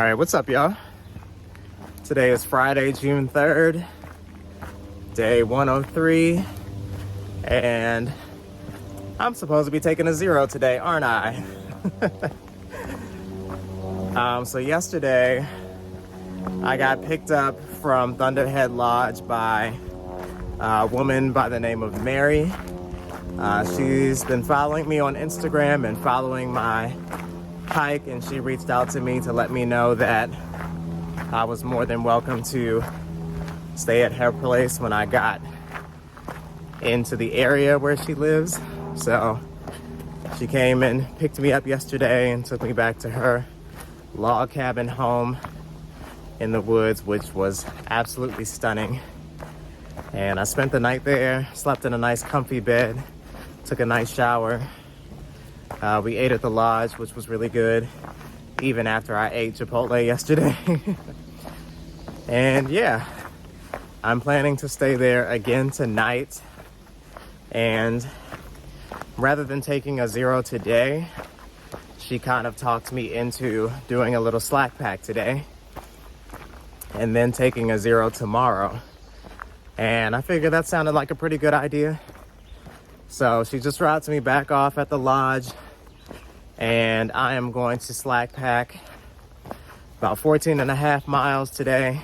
All right, what's up, y'all? Today is Friday, June 3rd, day 103, and I'm supposed to be taking a zero today, aren't I? So yesterday, I got picked up from Thunderhead Lodge by a woman by the name of Mary. She's been following me on Instagram and following my hike, and she reached out to me to let me know that I was more than welcome to stay at her place when I got into the area where she lives. So she came and picked me up yesterday and took me back to her log cabin home in the woods, which was absolutely stunning. And I spent the night there, slept in a nice comfy bed, took a nice shower. We ate at the lodge, which was really good, even after I ate Chipotle yesterday. And yeah, I'm planning to stay there again tonight. And rather than taking a zero today, she kind of talked me into doing a little slack pack today and then taking a zero tomorrow. And I figured that sounded like a pretty good idea. So she just dropped me back off at the lodge, and I am going to slack pack about 14 and a half miles today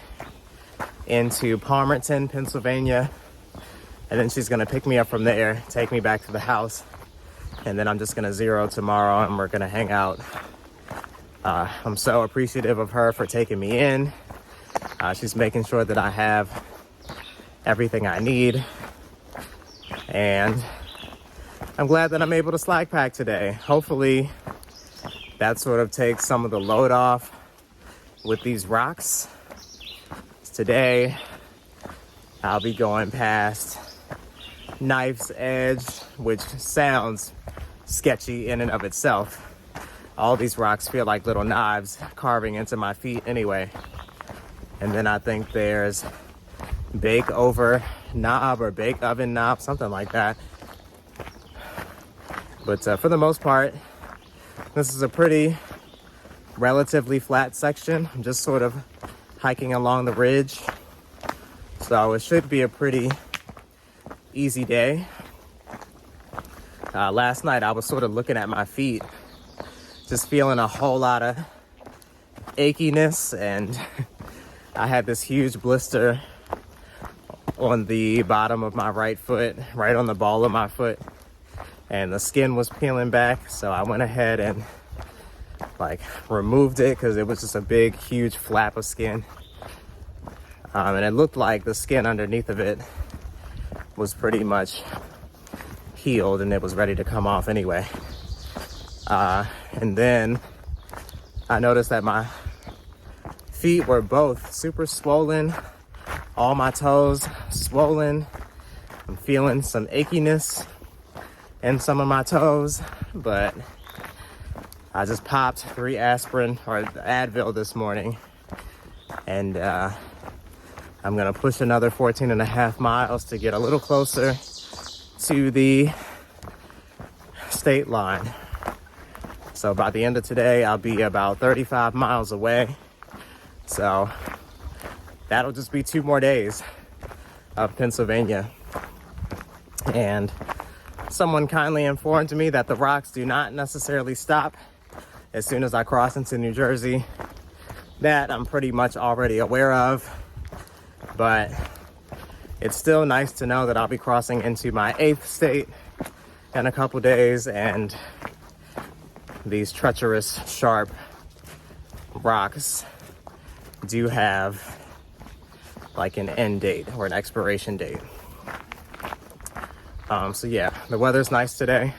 into Palmerton, Pennsylvania. And then she's gonna pick me up from there, take me back to the house, and then I'm just gonna zero tomorrow and we're gonna hang out. I'm so appreciative of her for taking me in. She's making sure that I have everything I need. And I'm glad that I'm able to slack pack today. Hopefully that sort of takes some of the load off with these rocks. Today, I'll be going past Knife's Edge, which sounds sketchy in and of itself. All these rocks feel like little knives carving into my feet anyway. And then I think there's Bake Over Knob or Bake Oven Knob, something like that. But for the most part, this is a pretty relatively flat section. I'm just sort of hiking along the ridge. So it should be a pretty easy day. Last night I was sort of looking at my feet, just feeling a whole lot of achiness, and I had this huge blister on the bottom of my right foot, right on the ball of my foot, and the skin was peeling back. So I went ahead and removed it because it was just a big, huge flap of skin. And it looked like the skin underneath of it was pretty much healed and it was ready to come off anyway. And then I noticed that my feet were both super swollen. All my toes swollen. I'm feeling some achiness in some of my toes, but I just popped 3 aspirin or Advil this morning, and I'm gonna push another 14 and a half miles to get a little closer to the state line. So by the end of today, I'll be about 35 miles away. So that'll just be 2 more days of Pennsylvania. And someone kindly informed me that the rocks do not necessarily stop as soon as I cross into New Jersey. That I'm pretty much already aware of, but it's still nice to know that I'll be crossing into my 8th state in a couple days, and these treacherous, sharp rocks do have an end date or an expiration date. So yeah, the weather's nice today.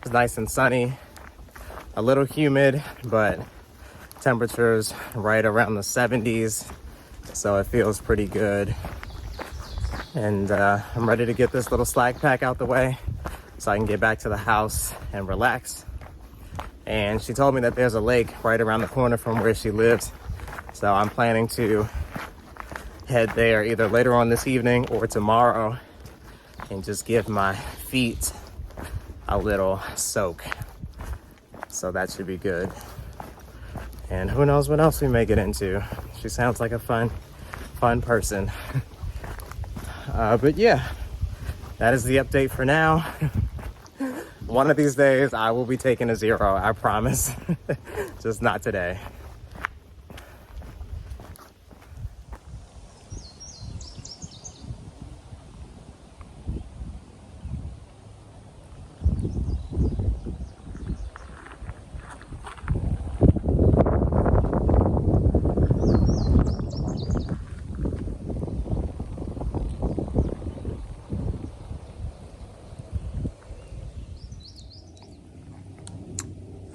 It's nice and sunny, a little humid, but temperatures right around the 70s, so it feels pretty good. And I'm ready to get this little slack pack out the way so I can get back to the house and relax. And she told me that there's a lake right around the corner from where she lives, so I'm planning to head there either later on this evening or tomorrow and just give my feet a little soak. So that should be good. And who knows what else we may get into. She sounds like a fun person. But yeah, that is the update for now. One of these days I will be taking a 0, I promise. Just not today.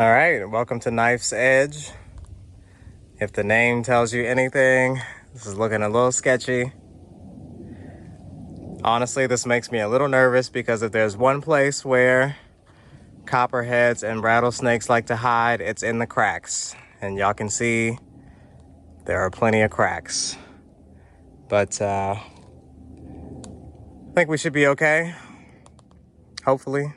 All right, welcome to Knife's Edge. If the name tells you anything, this is looking a little sketchy. Honestly, this makes me a little nervous because if there's one place where copperheads and rattlesnakes like to hide, it's in the cracks. And y'all can see there are plenty of cracks. But I think we should be okay, hopefully.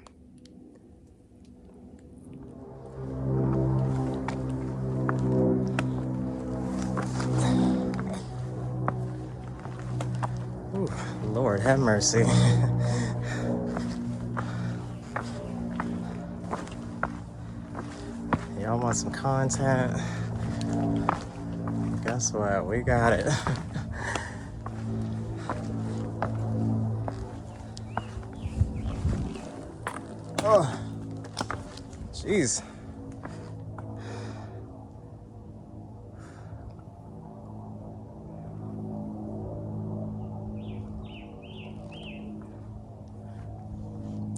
Ooh, Lord have mercy. Y'all want some content? Guess what? We got it. Oh, jeez.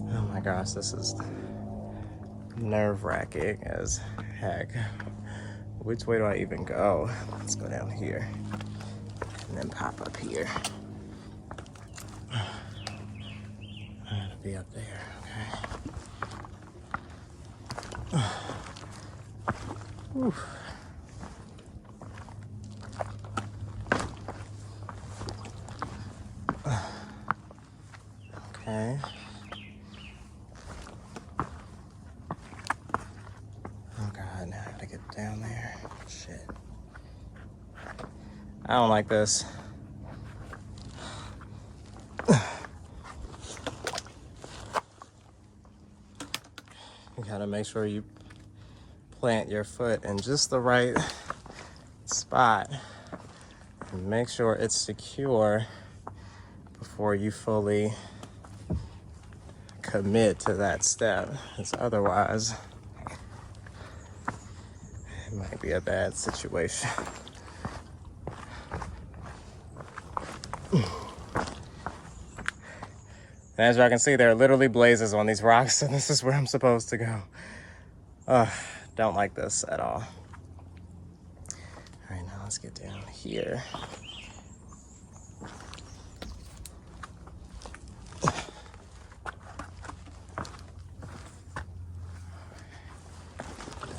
Oh my gosh, this is nerve-wracking as heck. Which way do I even go? Let's go down here and then pop up here. I gotta be up there, okay. Whew. Okay. Oh God, now I gotta get down there. Shit. I don't like this. You gotta make sure you plant your foot in just the right spot and make sure it's secure before you fully commit to that step, because otherwise it might be a bad situation. And as y'all can see, there are literally blazes on these rocks, so this is where I'm supposed to go. Don't like this at all. All right, now let's get down here.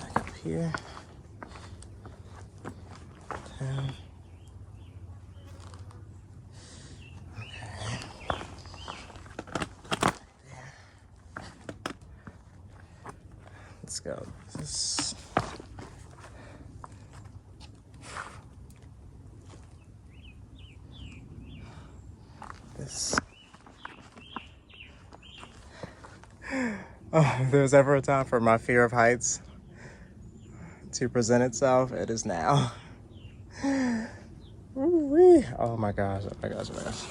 Back up here. Down. Let's go. This. Oh, if there's ever a time for my fear of heights to present itself, it is now. Ooh-wee. Oh my gosh, oh my gosh, oh my gosh.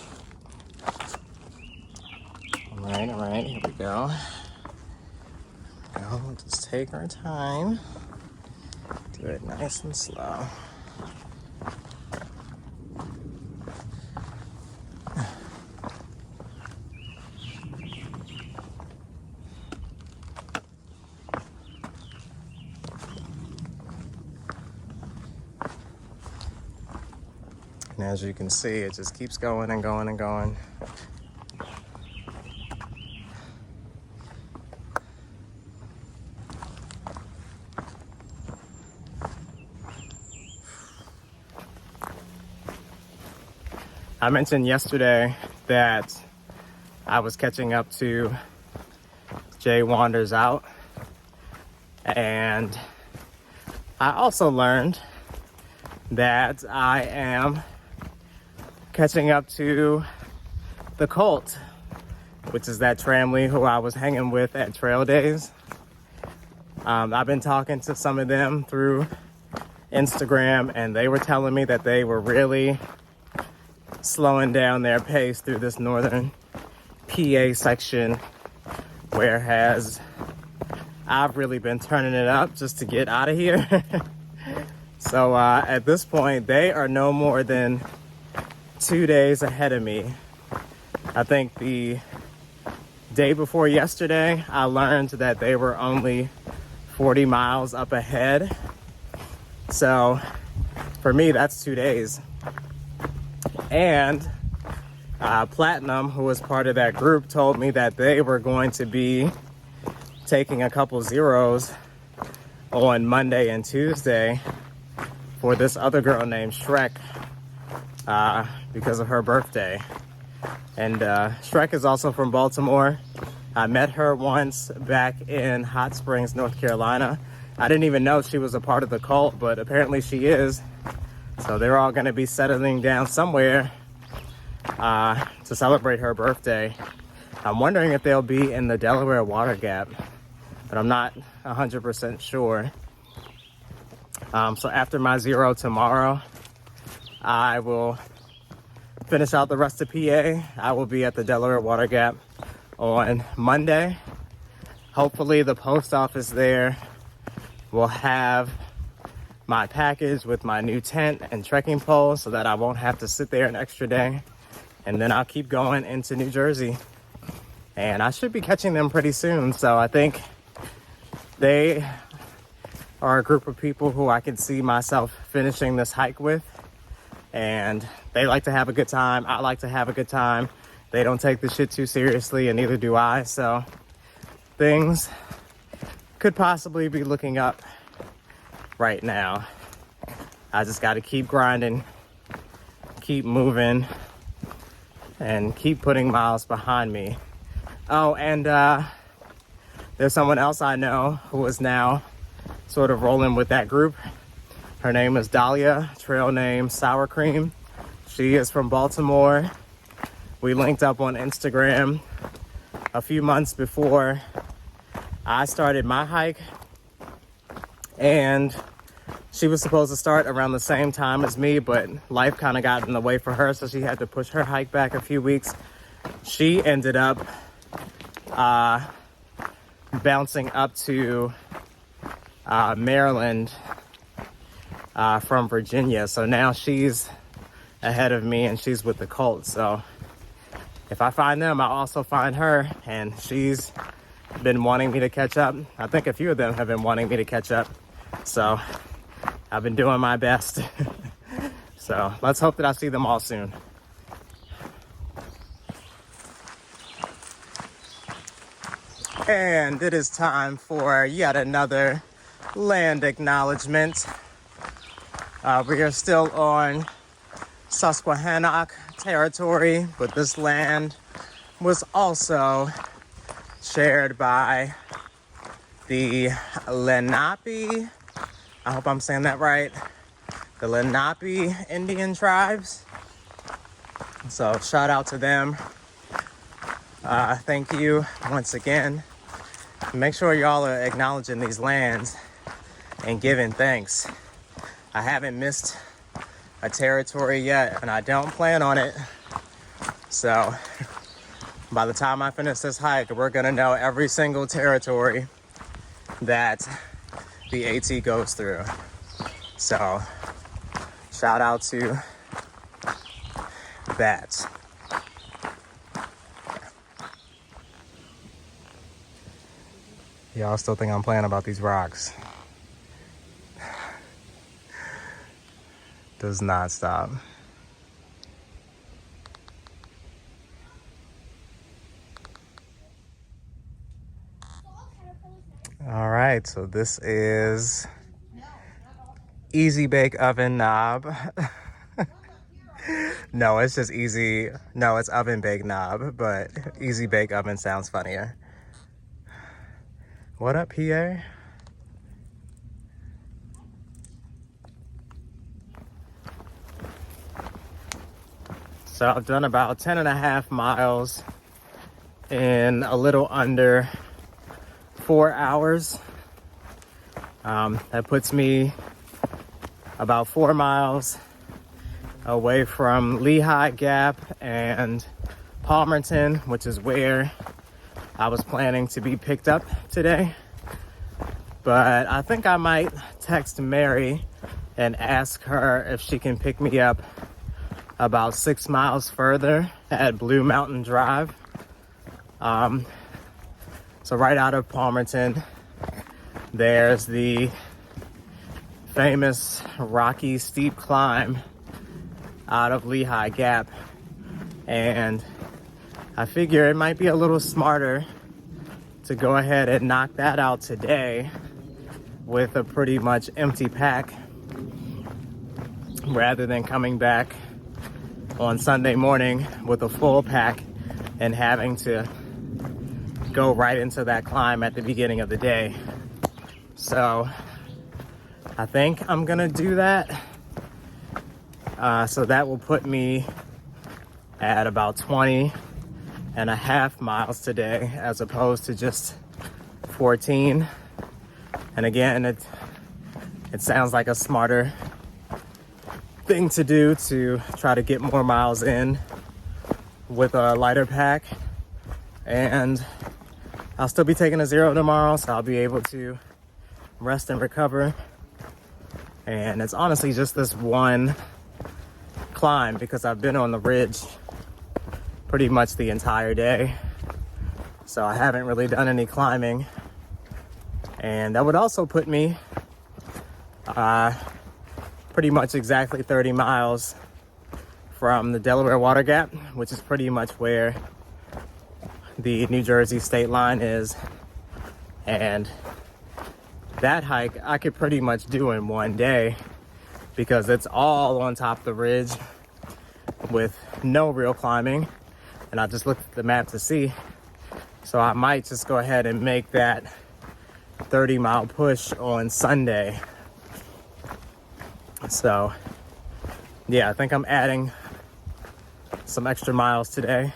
All right, here we go. We'll just take our time. Do it nice and slow. And as you can see, it just keeps going and going and going. I mentioned yesterday that I was catching up to Jay Wanders Out, and I also learned that I am catching up to the cult, which is that tramlee who I was hanging with at Trail Days. I've been talking to some of them through Instagram, and they were telling me that they were really slowing down their pace through this northern PA section, whereas I've really been turning it up just to get out of here. So at this point, they are no more than 2 days ahead of me. I think the day before yesterday, I learned that they were only 40 miles up ahead. So for me, that's 2 days. And Platinum, who was part of that group, told me that they were going to be taking a couple zeros on Monday and Tuesday for this other girl named Shrek because of her birthday. And Shrek is also from Baltimore. I met her once back in Hot Springs, North Carolina. I didn't even know she was a part of the cult, but apparently she is. So they're all going to be settling down somewhere to celebrate her birthday. I'm wondering if they'll be in the Delaware Water Gap, but I'm not 100% sure. So after my zero tomorrow, I will finish out the rest of PA. I will be at the Delaware Water Gap on Monday. Hopefully the post office there will have my package with my new tent and trekking pole so that I won't have to sit there an extra day. And then I'll keep going into New Jersey. And I should be catching them pretty soon. So I think they are a group of people who I can see myself finishing this hike with. And they like to have a good time. I like to have a good time. They don't take this shit too seriously, and neither do I. So things could possibly be looking up right now. I just got to keep grinding, keep moving, and keep putting miles behind me. Oh, and there's someone else I know who is now sort of rolling with that group. Her name is Dahlia, trail name Sour Cream. She is from Baltimore. We linked up on Instagram a few months before I started my hike. And she was supposed to start around the same time as me, but life kind of got in the way for her, so she had to push her hike back a few weeks. She ended up bouncing up to Maryland from Virginia. So now she's ahead of me and she's with the cult. So if I find them, I'll also find her, and she's been wanting me to catch up. I think a few of them have been wanting me to catch up. So I've been doing my best. So let's hope that I see them all soon. And it is time for yet another land acknowledgement. We are still on Susquehannock territory, but this land was also shared by the Lenape, I hope I'm saying that right, the Lenape Indian tribes. So shout out to them. Thank you once again. Make sure y'all are acknowledging these lands and giving thanks. I haven't missed a territory yet, and I don't plan on it. So by the time I finish this hike, we're gonna know every single territory that the AT goes through. So shout out to that. Y'all still think I'm playing about these rocks. Does not stop. All right, so this is Easy Bake Oven Knob. No, it's just easy. No, it's Oven Bake Knob, but Easy Bake Oven sounds funnier. What up, PA? So I've done about 10.5 miles in a little under 4 hours. That puts me about 4 miles away from Lehigh Gap and Palmerton, which is where I was planning to be picked up today. But I think I might text Mary and ask her if she can pick me up about 6 miles further at Blue Mountain Drive. So right out of Palmerton, there's the famous rocky steep climb out of Lehigh Gap. And I figure it might be a little smarter to go ahead and knock that out today with a pretty much empty pack rather than coming back on Sunday morning with a full pack and having to go right into that climb at the beginning of the day. So I think I'm gonna do that. So that will put me at about 20.5 miles today as opposed to just 14. And again, it sounds like a smarter thing to do to try to get more miles in with a lighter pack. And I'll still be taking a 0 tomorrow, so I'll be able to rest and recover. And it's honestly just this one climb because I've been on the ridge pretty much the entire day. So I haven't really done any climbing. And that would also put me pretty much exactly 30 miles from the Delaware Water Gap, which is pretty much where the New Jersey state line is. And that hike I could pretty much do in one day because it's all on top of the ridge with no real climbing. And I just looked at the map to see. So I might just go ahead and make that 30-mile push on Sunday. So yeah, I think I'm adding some extra miles today,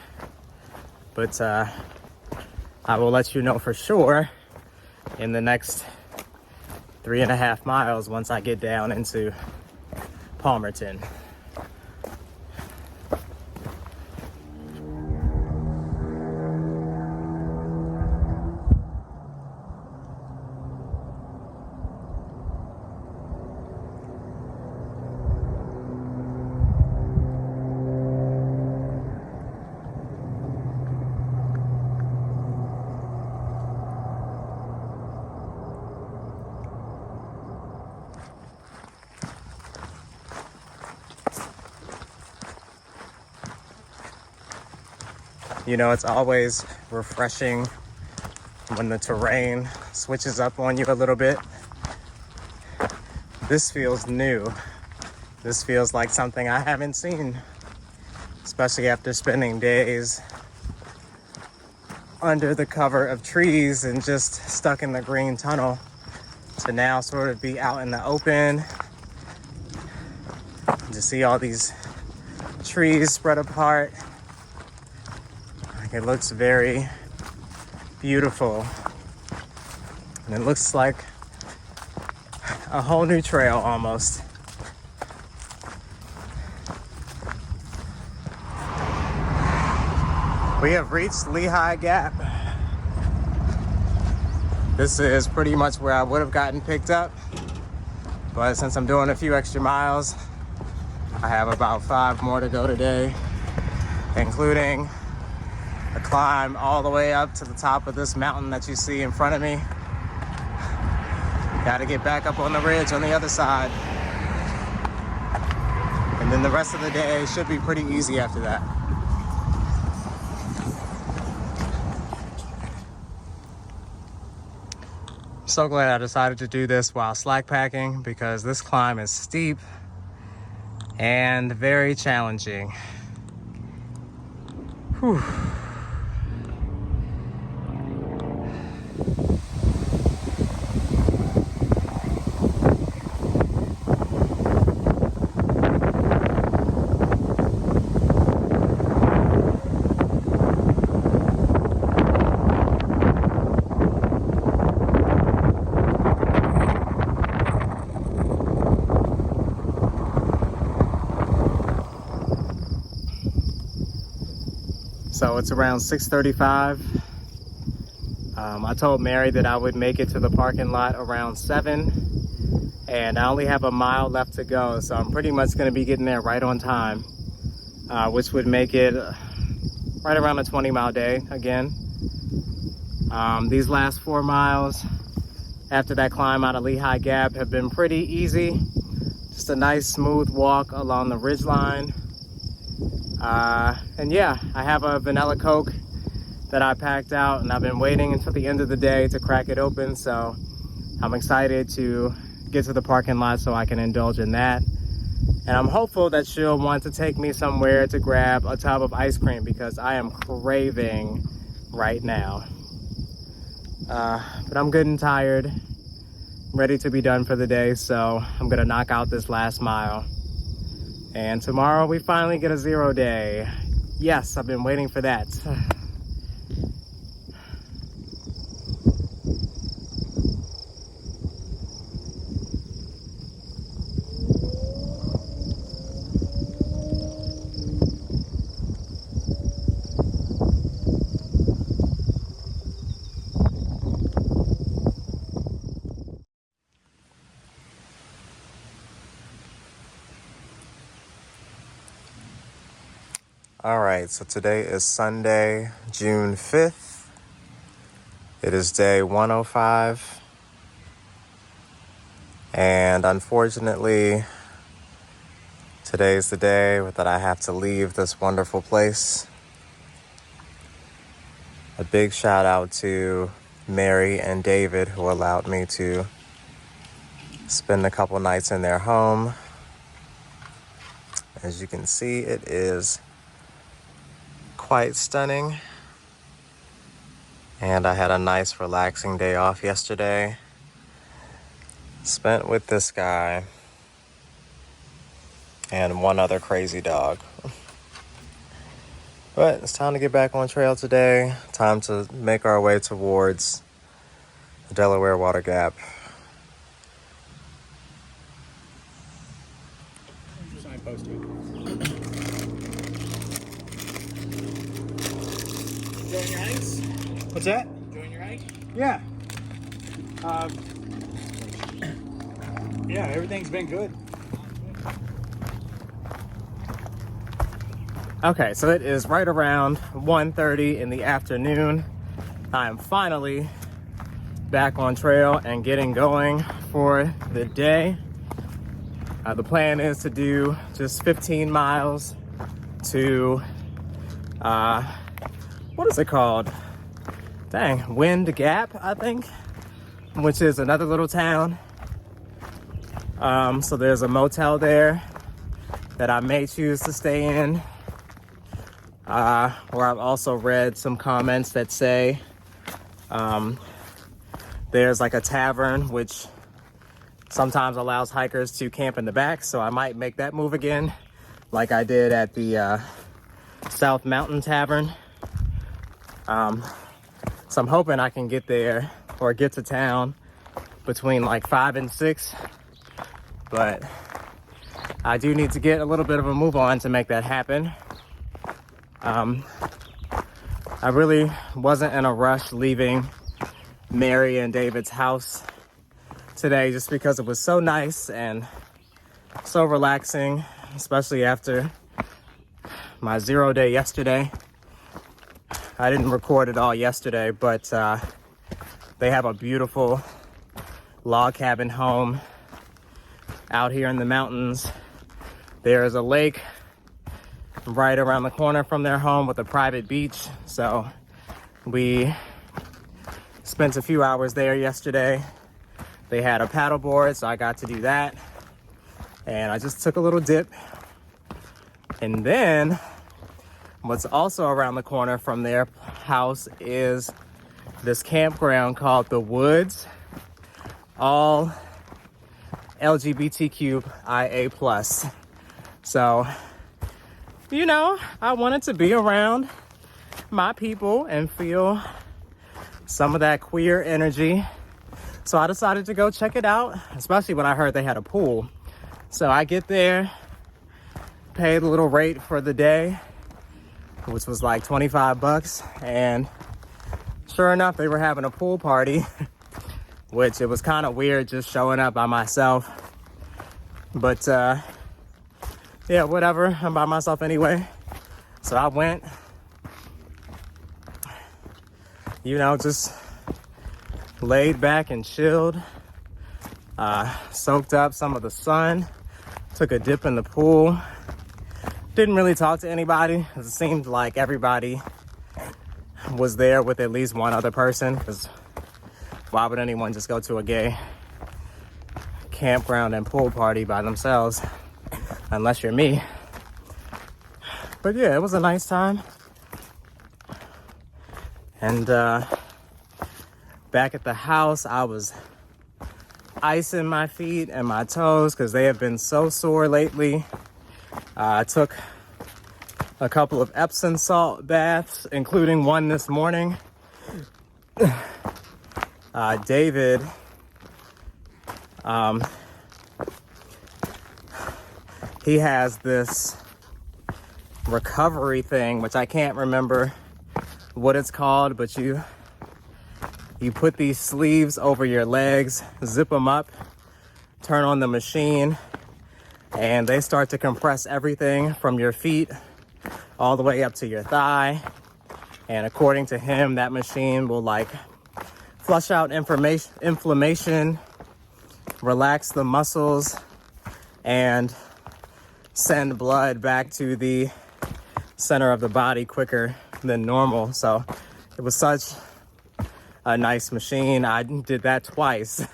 but I will let you know for sure in the next 3.5 miles once I get down into Palmerton. You know, it's always refreshing when the terrain switches up on you a little bit. This feels new. This feels like something I haven't seen, especially after spending days under the cover of trees and just stuck in the green tunnel, to now sort of be out in the open, to see all these trees spread apart. It looks very beautiful, and it looks like a whole new trail almost. We have reached Lehigh Gap. This is pretty much where I would have gotten picked up, but since I'm doing a few extra miles, I have about 5 more to go today, including a climb all the way up to the top of this mountain that you see in front of me. Got to get back up on the ridge on the other side. And then the rest of the day should be pretty easy after that. I'm so glad I decided to do this while slack packing because this climb is steep and very challenging. Whew. So it's around 6:35. I told Mary that I would make it to the parking lot around 7, and I only have a mile left to go, so I'm pretty much going to be getting there right on time, which would make it right around a 20-mile day again. These last 4 miles after that climb out of Lehigh Gap have been pretty easy. Just a nice smooth walk along the ridgeline. And yeah, I have a vanilla Coke that I packed out, and I've been waiting until the end of the day to crack it open, so I'm excited to get to the parking lot so I can indulge in that. And I'm hopeful that she'll want to take me somewhere to grab a tub of ice cream because I am craving right now. But I'm good and tired, ready to be done for the day, so I'm gonna knock out this last mile. And tomorrow we finally get a 0 day. Yes, I've been waiting for that. All right, so today is Sunday, June 5th. It is day 105. And unfortunately, today is the day that I have to leave this wonderful place. A big shout out to Mary and David, who allowed me to spend a couple nights in their home. As you can see, it is quite stunning. And I had a nice relaxing day off yesterday, spent with this guy and one other crazy dog. But it's time to get back on trail today. Time to make our way towards the Delaware Water Gap. Signposting. Enjoying your hikes? What's that? Enjoying your hike? Yeah. Yeah, everything's been good. Okay, so it is right around 1:30 in the afternoon. I am finally back on trail and getting going for the day. The plan is to do just 15 miles to, what is it called? Dang, Wind Gap, I think, which is another little town. So there's a motel there that I may choose to stay in. Where I've also read some comments that say there's like a tavern which sometimes allows hikers to camp in the back, so I might make that move again like I did at the South Mountain Tavern. So I'm hoping I can get there or get to town between like 5 and 6, but I do need to get a little bit of a move on to make that happen. I really wasn't in a rush leaving Mary and David's house today just because it was so nice and so relaxing, especially after my 0 day yesterday. I didn't record it all yesterday, but they have a beautiful log cabin home out here in the mountains. There is a lake right around the corner from their home with a private beach. So we spent a few hours there yesterday. They had a paddleboard, so I got to do that. And I just took a little dip. And then what's also around the corner from their house is this campground called The Woods, all LGBTQIA+. So, you know, I wanted to be around my people and feel some of that queer energy. So I decided to go check it out, especially when I heard they had a pool. So I get there, pay the little rate for the day, which was like 25 bucks. And sure enough, they were having a pool party, which it was kind of weird just showing up by myself. But yeah, whatever, I'm by myself anyway. So I went, you know, just laid back and chilled, soaked up some of the sun, took a dip in the pool. Didn't really talk to anybody. It seemed like everybody was there with at least one other person, because why would anyone just go to a gay campground and pool party by themselves unless you're me? But yeah, it was a nice time. And back at the house, I was icing my feet and my toes because they have been so sore lately. I took a couple of Epsom salt baths, including one this morning. David, he has this recovery thing, which I can't remember what it's called, but you put these sleeves over your legs, zip them up, turn on the machine, and they start to compress everything from your feet all the way up to your thigh. And according to him, that machine will like flush out inflammation, relax the muscles, and send blood back to the center of the body quicker than normal. So it was such a nice machine. I did that twice.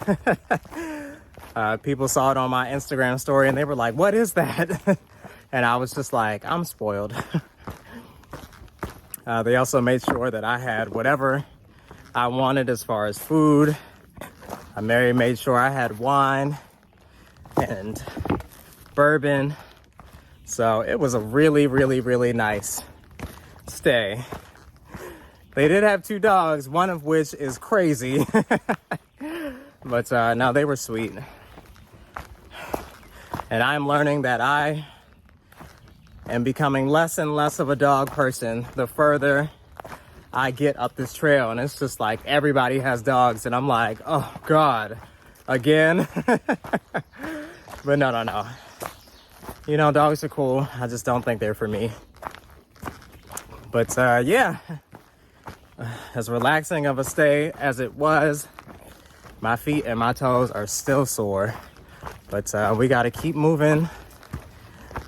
People saw it on my Instagram story and they were like, what is that? And I was just like, I'm spoiled. They also made sure that I had whatever I wanted as far as food. Mary made sure I had wine and bourbon. So it was a really, really, really nice stay. They did have 2 dogs, one of which is crazy. But no, they were sweet. And I'm learning that I am becoming less and less of a dog person the further I get up this trail. And it's just like everybody has dogs. And I'm like, oh God, again? But no. You know, dogs are cool. I just don't think they're for me. But yeah, as relaxing of a stay as it was, my feet and my toes are still sore. But we got to keep moving.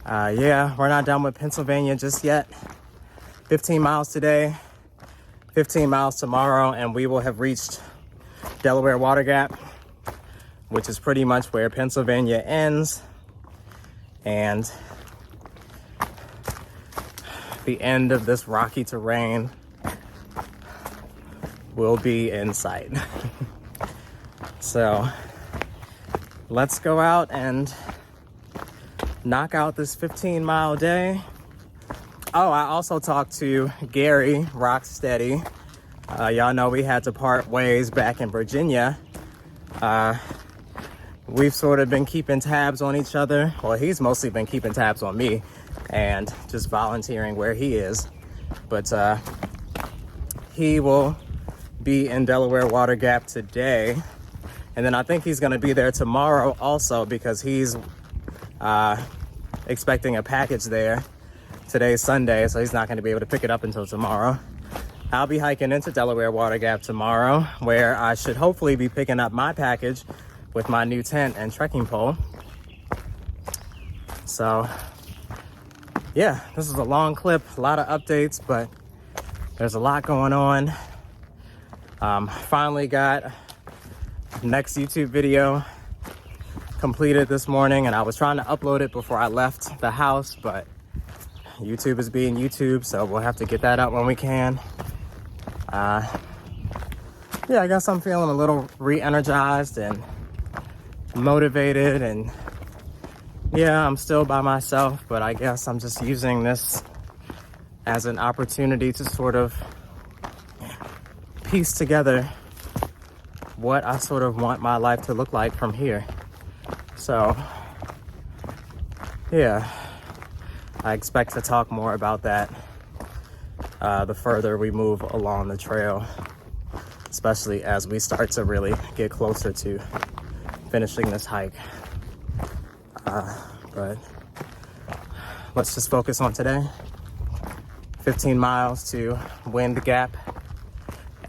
Yeah, we're not done with Pennsylvania just yet. 15 miles today, 15 miles tomorrow, and we will have reached Delaware Water Gap, which is pretty much where Pennsylvania ends. And the end of this rocky terrain will be in sight. So let's go out and knock out this 15-mile day. Oh, I also talked to Gary Rocksteady. Y'all know we had to part ways back in Virginia. We've sort of been keeping tabs on each other. Well, he's mostly been keeping tabs on me and just volunteering where he is. But he will be in Delaware Water Gap today. And then I think he's gonna be there tomorrow also because he's expecting a package there. Today's Sunday, so he's not gonna be able to pick it up until tomorrow. I'll be hiking into Delaware Water Gap tomorrow, where I should hopefully be picking up my package with my new tent and trekking pole. So yeah, this is a long clip, a lot of updates, but there's a lot going on. Finally got next YouTube video completed this morning, and I was trying to upload it before I left the house, but YouTube is being YouTube, so we'll have to get that out when we can. Yeah, I guess I'm feeling a little re-energized and motivated, and yeah, I'm still by myself, but I guess I'm just using this as an opportunity to sort of piece together what I sort of want my life to look like from here. So yeah, I expect to talk more about that the further we move along the trail, especially as we start to really get closer to finishing this hike. But let's just focus on today. 15 miles to Lehigh Gap,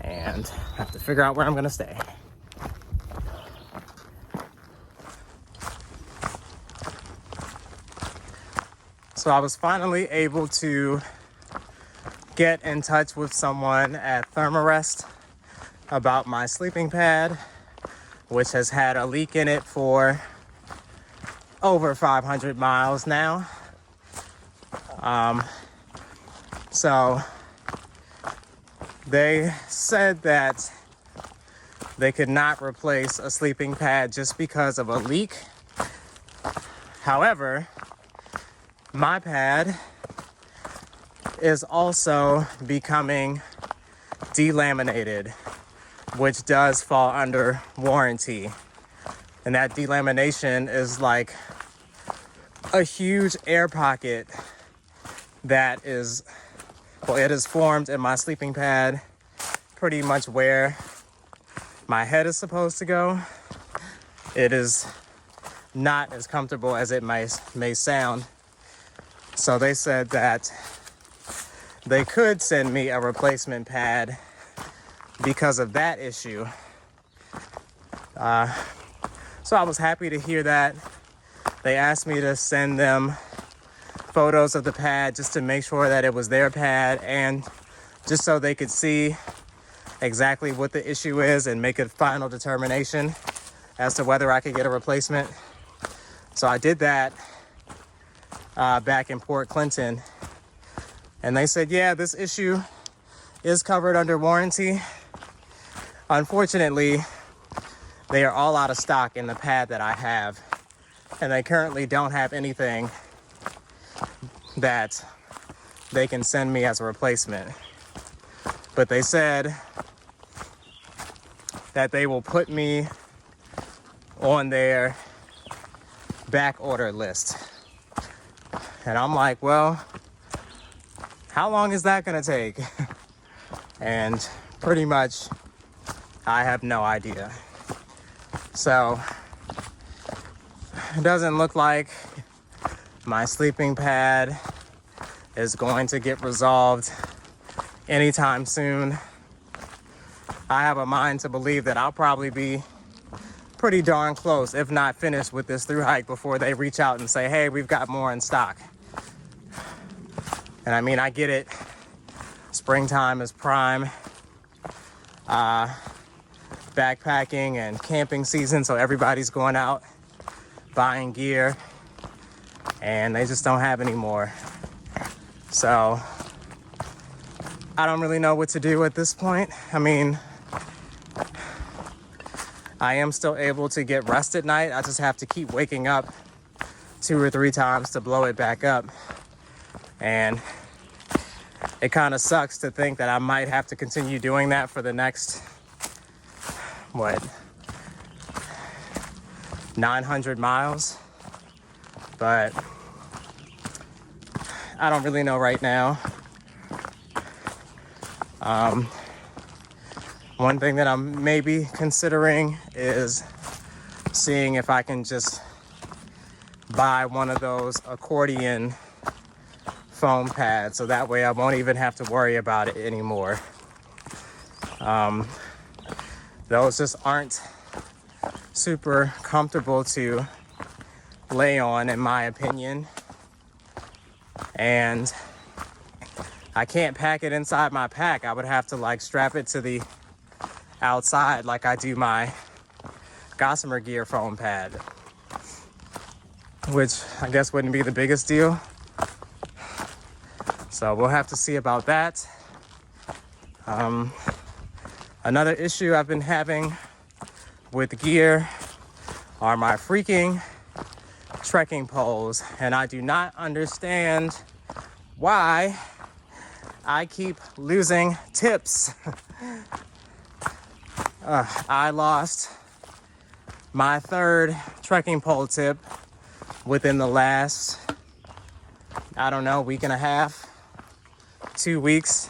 and have to figure out where I'm gonna stay. So I was finally able to get in touch with someone at Thermarest about my sleeping pad, which has had a leak in it for over 500 miles now. So they said that they could not replace a sleeping pad just because of a leak. However, my pad is also becoming delaminated, which does fall under warranty. And that delamination is like a huge air pocket that is, well, it is formed in my sleeping pad pretty much where my head is supposed to go. It is not as comfortable as it may sound. So they said that they could send me a replacement pad because of that issue. So I was happy to hear that. They asked me to send them photos of the pad just to make sure that it was their pad, and just so they could see exactly what the issue is and make a final determination as to whether I could get a replacement. So I did that back in Port Clinton, and they said, yeah, this issue is covered under warranty. Unfortunately, they are all out of stock in the pad that I have, and they currently don't have anything that they can send me as a replacement. But they said that they will put me on their back order list. And I'm like, well, how long is that gonna take? And pretty much, I have no idea. So, it doesn't look like my sleeping pad is going to get resolved anytime soon. I have a mind to believe that I'll probably be pretty darn close, if not finished, with this through hike before they reach out and say, hey, we've got more in stock. And I mean, I get it. Springtime is prime backpacking and camping season, so everybody's going out buying gear, and they just don't have any more. So I don't really know what to do at this point. I mean, I am still able to get rest at night. I just have to keep waking up 2 or 3 times to blow it back up. And it kind of sucks to think that I might have to continue doing that for the next, 900 miles. But I don't really know right now. One thing that I'm maybe considering is seeing if I can just buy one of those accordion foam pads, so that way I won't even have to worry about it anymore. Those just aren't super comfortable to lay on, in my opinion. And I can't pack it inside my pack. I would have to like strap it to the outside like I do my Gossamer Gear foam pad, which I guess wouldn't be the biggest deal. So we'll have to see about that. Another issue I've been having with gear are my freaking trekking poles, and I do not understand why I keep losing tips. I lost my 3rd trekking pole tip within the last, I don't know, week and a half, 2 weeks,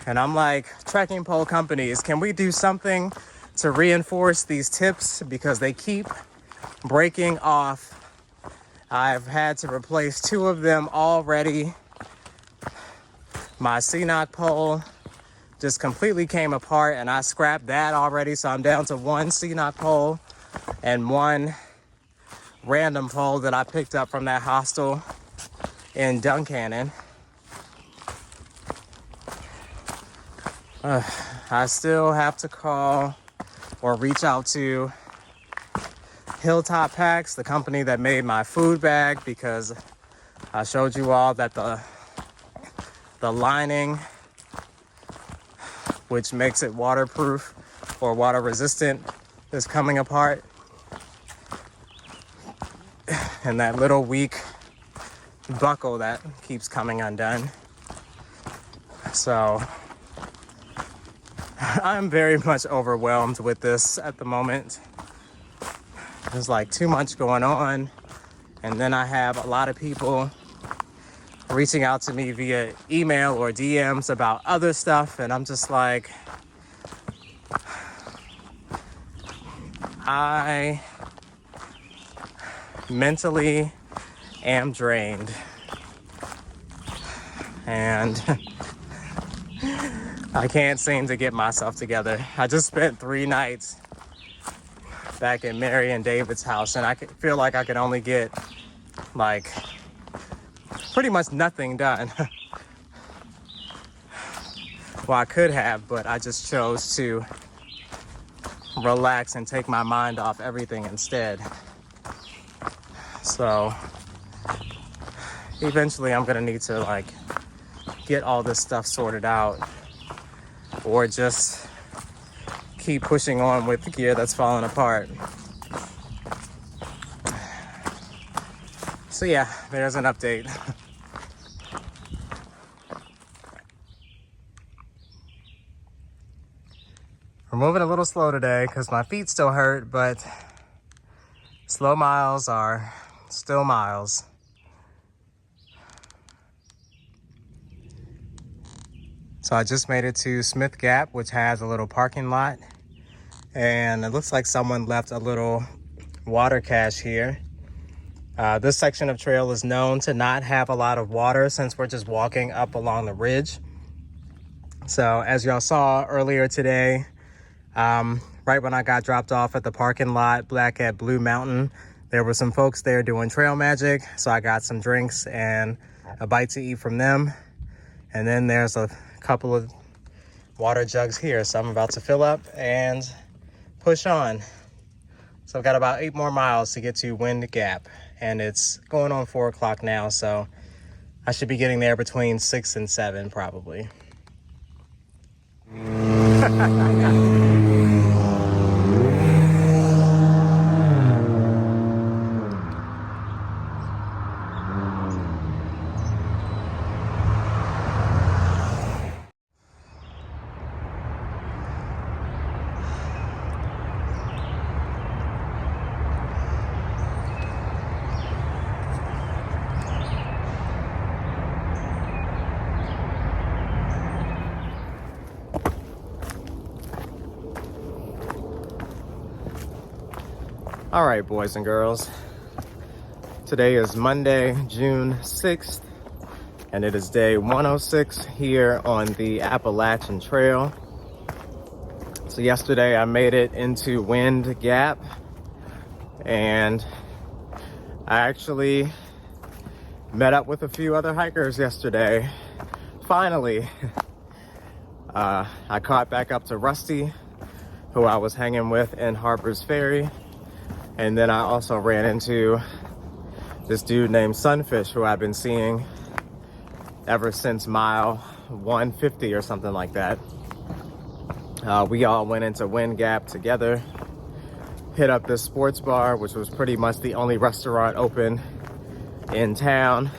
And I'm like, trekking pole companies, can we do something to reinforce these tips? Because they keep breaking off. I've had to replace 2 of them already. My CNOC pole just completely came apart and I scrapped that already. So I'm down to 1 CNOC pole and 1 random pole that I picked up from that hostel in Duncannon. I still have to call or reach out to Hilltop Packs, the company that made my food bag, because I showed you all that the lining, which makes it waterproof or water resistant, is coming apart. And that little weak buckle that keeps coming undone. So I'm very much overwhelmed with this at the moment. There's like too much going on. And then I have a lot of people reaching out to me via email or DMs about other stuff. And I'm just like, I mentally am drained. And I can't seem to get myself together. I just spent 3 nights back in Mary and David's house, and I feel like I can only get like pretty much nothing done. Well, I could have, but I just chose to relax and take my mind off everything instead. So eventually I'm gonna need to like get all this stuff sorted out, or just keep pushing on with the gear that's falling apart. So yeah, there's an update. We're moving a little slow today because my feet still hurt, but slow miles are still miles. So I just made it to Smith Gap, which has a little parking lot. And it looks like someone left a little water cache here. This section of trail is known to not have a lot of water since we're just walking up along the ridge. So as y'all saw earlier today, right when I got dropped off at the parking lot back at Blue Mountain, there were some folks there doing trail magic. So I got some drinks and a bite to eat from them. And then there's a couple of water jugs here. So I'm about to fill up and push on. So I've got about 8 more miles to get to Wind Gap, and it's going on 4 o'clock now. So I should be getting there between 6 and 7 probably. All right, boys and girls. Today is Monday, June 6th, and it is day 106 here on the Appalachian Trail. So yesterday I made it into Wind Gap, and I actually met up with a few other hikers yesterday. Finally, I caught back up to Rusty, who I was hanging with in Harper's Ferry. And then I also ran into this dude named Sunfish, who I've been seeing ever since mile 150 or something like that. We all went into Wind Gap together, hit up this sports bar, which was pretty much the only restaurant open in town.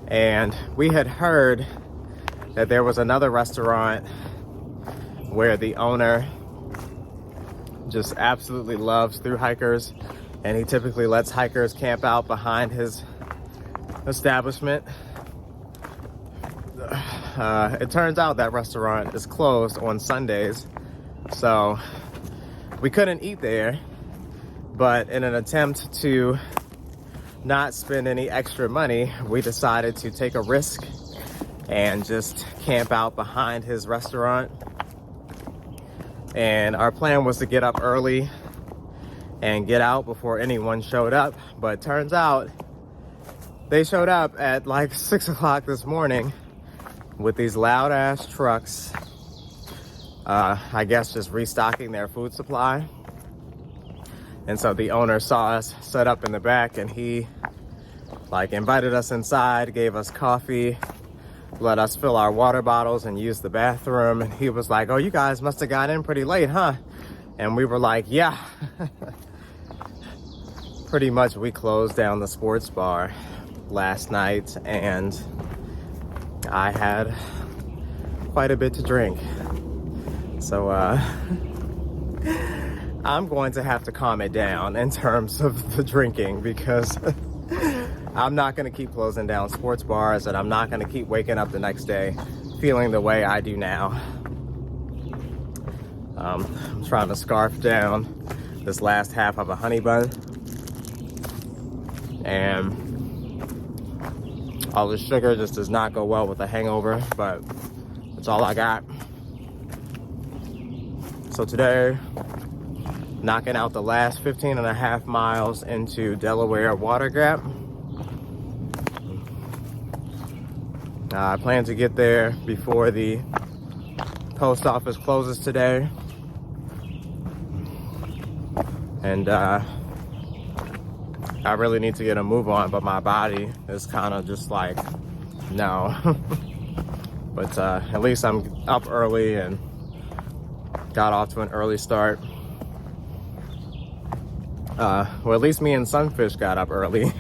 And we had heard that there was another restaurant where the owner just absolutely loves through hikers, and he typically lets hikers camp out behind his establishment. it turns out that restaurant is closed on Sundays, so we couldn't eat there. But in an attempt to not spend any extra money, we decided to take a risk and just camp out behind his restaurant. And our plan was to get up early and get out before anyone showed up, but turns out they showed up at like 6 o'clock this morning with these loud ass trucks, I guess just restocking their food supply. And so the owner saw us set up in the back, and he like invited us inside, gave us coffee, let us fill our water bottles and use the bathroom. And he was like, "Oh, you guys must have got in pretty late, huh?" And we were like, "Yeah." Pretty much we closed down the sports bar last night, and I had quite a bit to drink. So I'm going to have to calm it down in terms of the drinking, because I'm not going to keep closing down sports bars, and I'm not going to keep waking up the next day feeling the way I do now. I'm trying to scarf down this last half of a honey bun, and all the sugar just does not go well with a hangover, but that's all I got. So today, knocking out the last 15 and a half miles into Delaware Water Gap. I plan to get there before the post office closes today. And I really need to get a move on, but my body is kind of just like, no. But at least I'm up early and got off to an early start. Well, at least me and Sunfish got up early.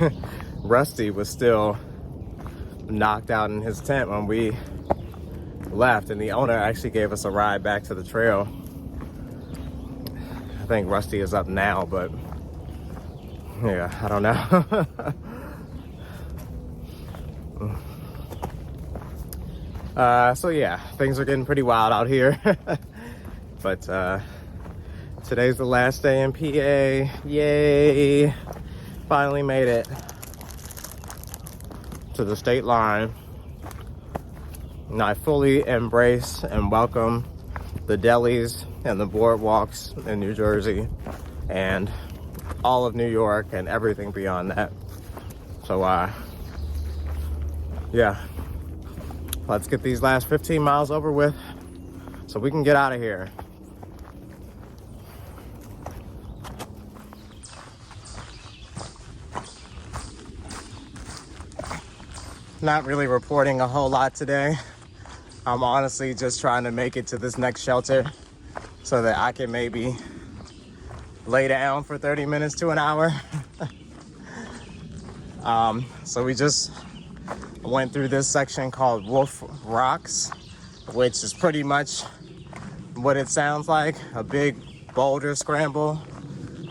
Rusty was still knocked out in his tent when we left, and the owner actually gave us a ride back to the trail. I think Rusty is up now, but yeah, I don't know. So yeah, things are getting pretty wild out here. But today's the last day in PA. Yay! Finally made it to the state line. And I fully embrace and welcome the delis and the boardwalks in New Jersey and all of New York and everything beyond that. So yeah, let's get these last 15 miles over with so we can get out of here. Not really reporting a whole lot today. I'm honestly just trying to make it to this next shelter so that I can maybe lay down for 30 minutes to an hour. So we just went through this section called Wolf Rocks, which is pretty much what it sounds like, a big boulder scramble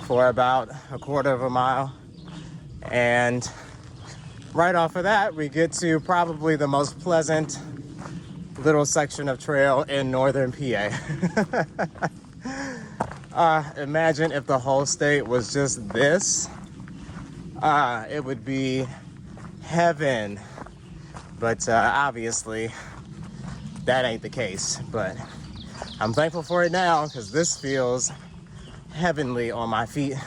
for about a quarter of a mile. And right off of that, we get to probably the most pleasant little section of trail in northern PA. Imagine if the whole state was just this. It would be heaven. But obviously, that ain't the case. But I'm thankful for it now, because this feels heavenly on my feet.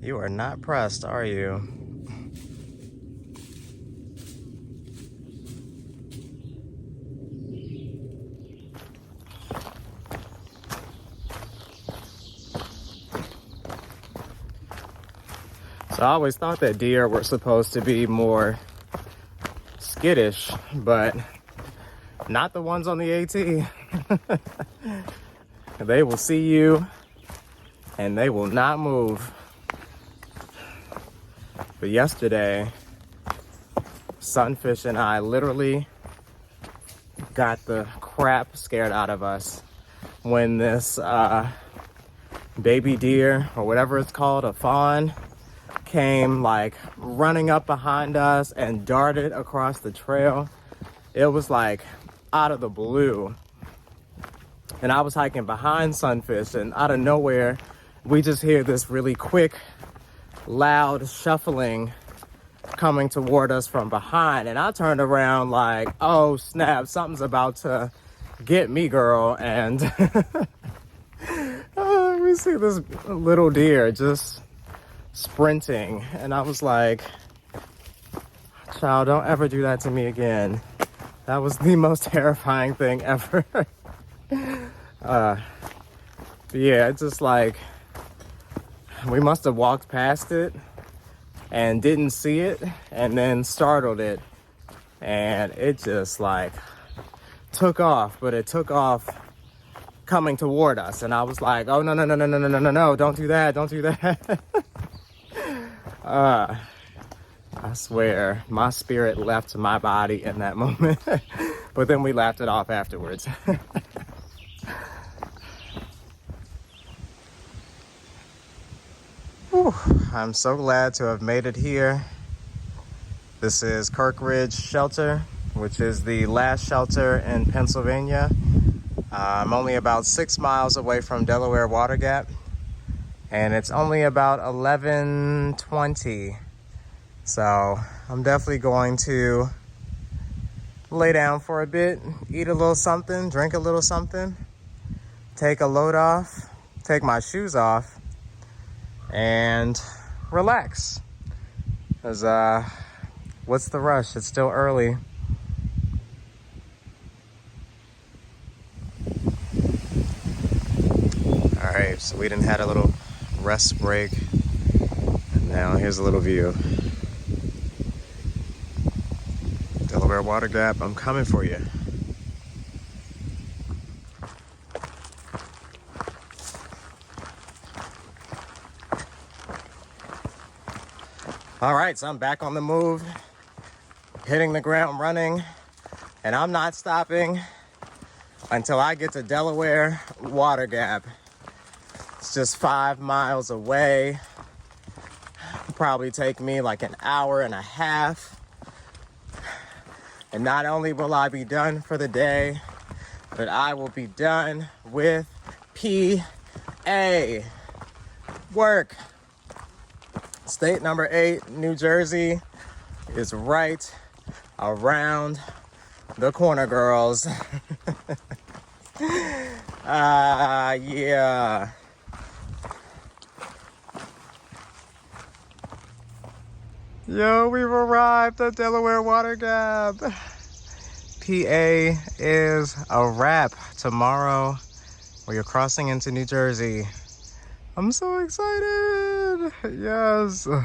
You are not pressed, are you? So I always thought that deer were supposed to be more skittish, but not the ones on the AT. They will see you and they will not move. But yesterday, Sunfish and I literally got the crap scared out of us when this baby deer, or whatever it's called, a fawn, came like running up behind us and darted across the trail. It was like out of the blue. And I was hiking behind Sunfish, and out of nowhere, we just hear this really quick, loud shuffling coming toward us from behind. And I turned around like, oh snap, something's about to get me, girl. And we see this little deer just sprinting. And I was like, child, don't ever do that to me again. That was the most terrifying thing ever. Yeah, it's just like we must have walked past it and didn't see it and then startled it, and it just like took off. But it took off coming toward us, and I was like, oh no, don't do that. I swear my spirit left my body in that moment. But then we laughed it off afterwards. Whew, I'm so glad to have made it here. This is Kirk Ridge Shelter, which is the last shelter in Pennsylvania. I'm only about 6 miles away from Delaware Water Gap, and it's only about 11:20. So I'm definitely going to lay down for a bit, eat a little something, drink a little something, take a load off, take my shoes off, and relax. Because what's the rush? It's still early. All right, so we done had a little rest break, and now here's a little view. Delaware Water Gap, I'm coming for you. All right, so I'm back on the move, hitting the ground running, and I'm not stopping until I get to Delaware Water Gap. It's just 5 miles away. It'll probably take me like an hour and a half. And not only will I be done for the day, but I will be done with PA work. State number 8, New Jersey, is right around the corner, girls. Yeah. Yo, we've arrived at Delaware Water Gap. PA is a wrap. Tomorrow we are crossing into New Jersey. I'm so excited. Yes. Well,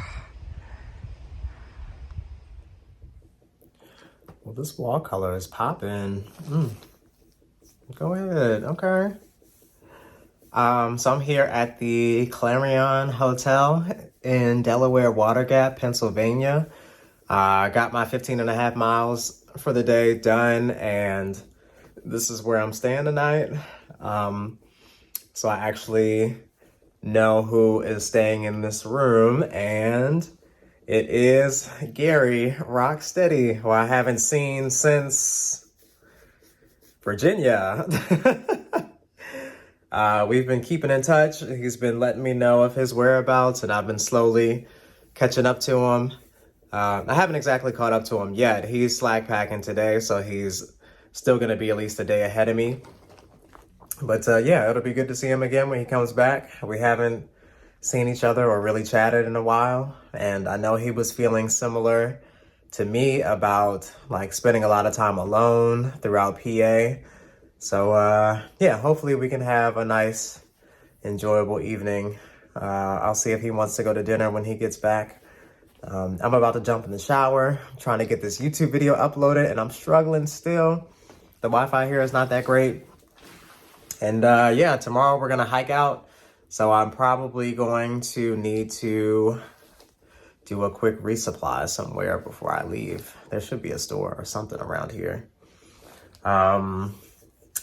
this wall color is popping. Go ahead. Okay. So I'm here at the Clarion Hotel in Delaware Water Gap, Pennsylvania. I got my 15.5 miles for the day done, and this is where I'm staying tonight. So I actually know who is staying in this room, and it is Gary Rocksteady, who I haven't seen since Virginia. We've been keeping in touch. He's been letting me know of his whereabouts, and I've been slowly catching up to him. I haven't exactly caught up to him yet. He's slack packing today, so he's still going to be at least a day ahead of me. But yeah, it'll be good to see him again when he comes back. We haven't seen each other or really chatted in a while, and I know he was feeling similar to me about like spending a lot of time alone throughout PA. So yeah, hopefully we can have a nice, enjoyable evening. I'll see if he wants to go to dinner when he gets back. I'm about to jump in the shower. I'm trying to get this YouTube video uploaded, and I'm struggling still. The Wi-Fi here is not that great. And yeah, tomorrow we're gonna hike out. So I'm probably going to need to do a quick resupply somewhere before I leave. There should be a store or something around here.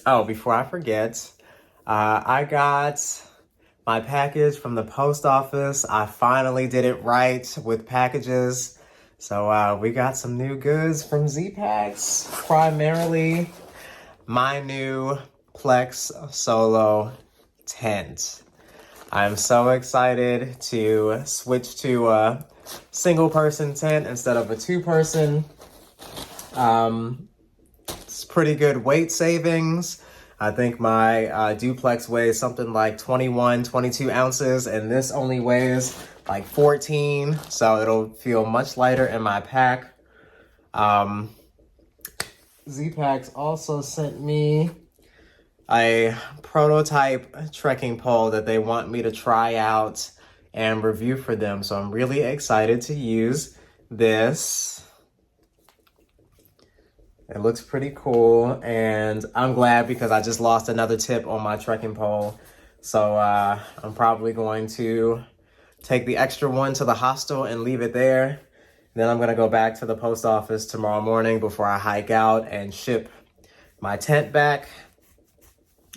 Oh, before I forget, I got my package from the post office. I finally did it right with packages. So we got some new goods from Z-Packs, primarily my new Plex Solo tent. I'm so excited to switch to a single person tent instead of a two person. It's pretty good weight savings. I think my duplex weighs something like 21, 22 ounces, and this only weighs like 14, so it'll feel much lighter in my pack. Z-Packs also sent me a prototype trekking pole that they want me to try out and review for them, so I'm really excited to use this. It looks pretty cool, and I'm glad because I just lost another tip on my trekking pole. So I'm probably going to take the extra one to the hostel and leave it there. Then I'm gonna go back to the post office tomorrow morning before I hike out and ship my tent back.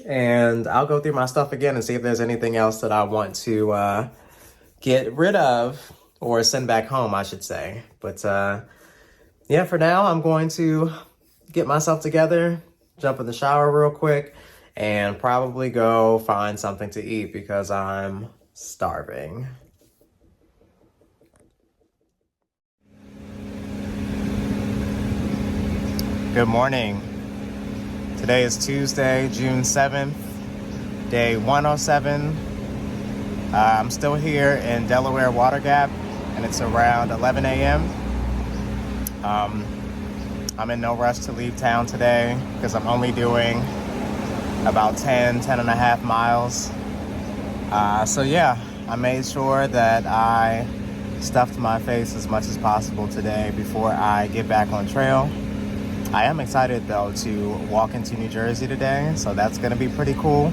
And I'll go through my stuff again and see if there's anything else that I want to get rid of or send back home, I should say. But yeah, for now, I'm going to get myself together, jump in the shower real quick, and probably go find something to eat because I'm starving. Good morning. Today is Tuesday, June 7th, day 107. I'm still here in Delaware Water Gap, and it's around 11 a.m. I'm in no rush to leave town today because I'm only doing about 10 and a half miles. So yeah, I made sure that I stuffed my face as much as possible today before I get back on trail. I am excited though to walk into New Jersey today, so that's gonna be pretty cool.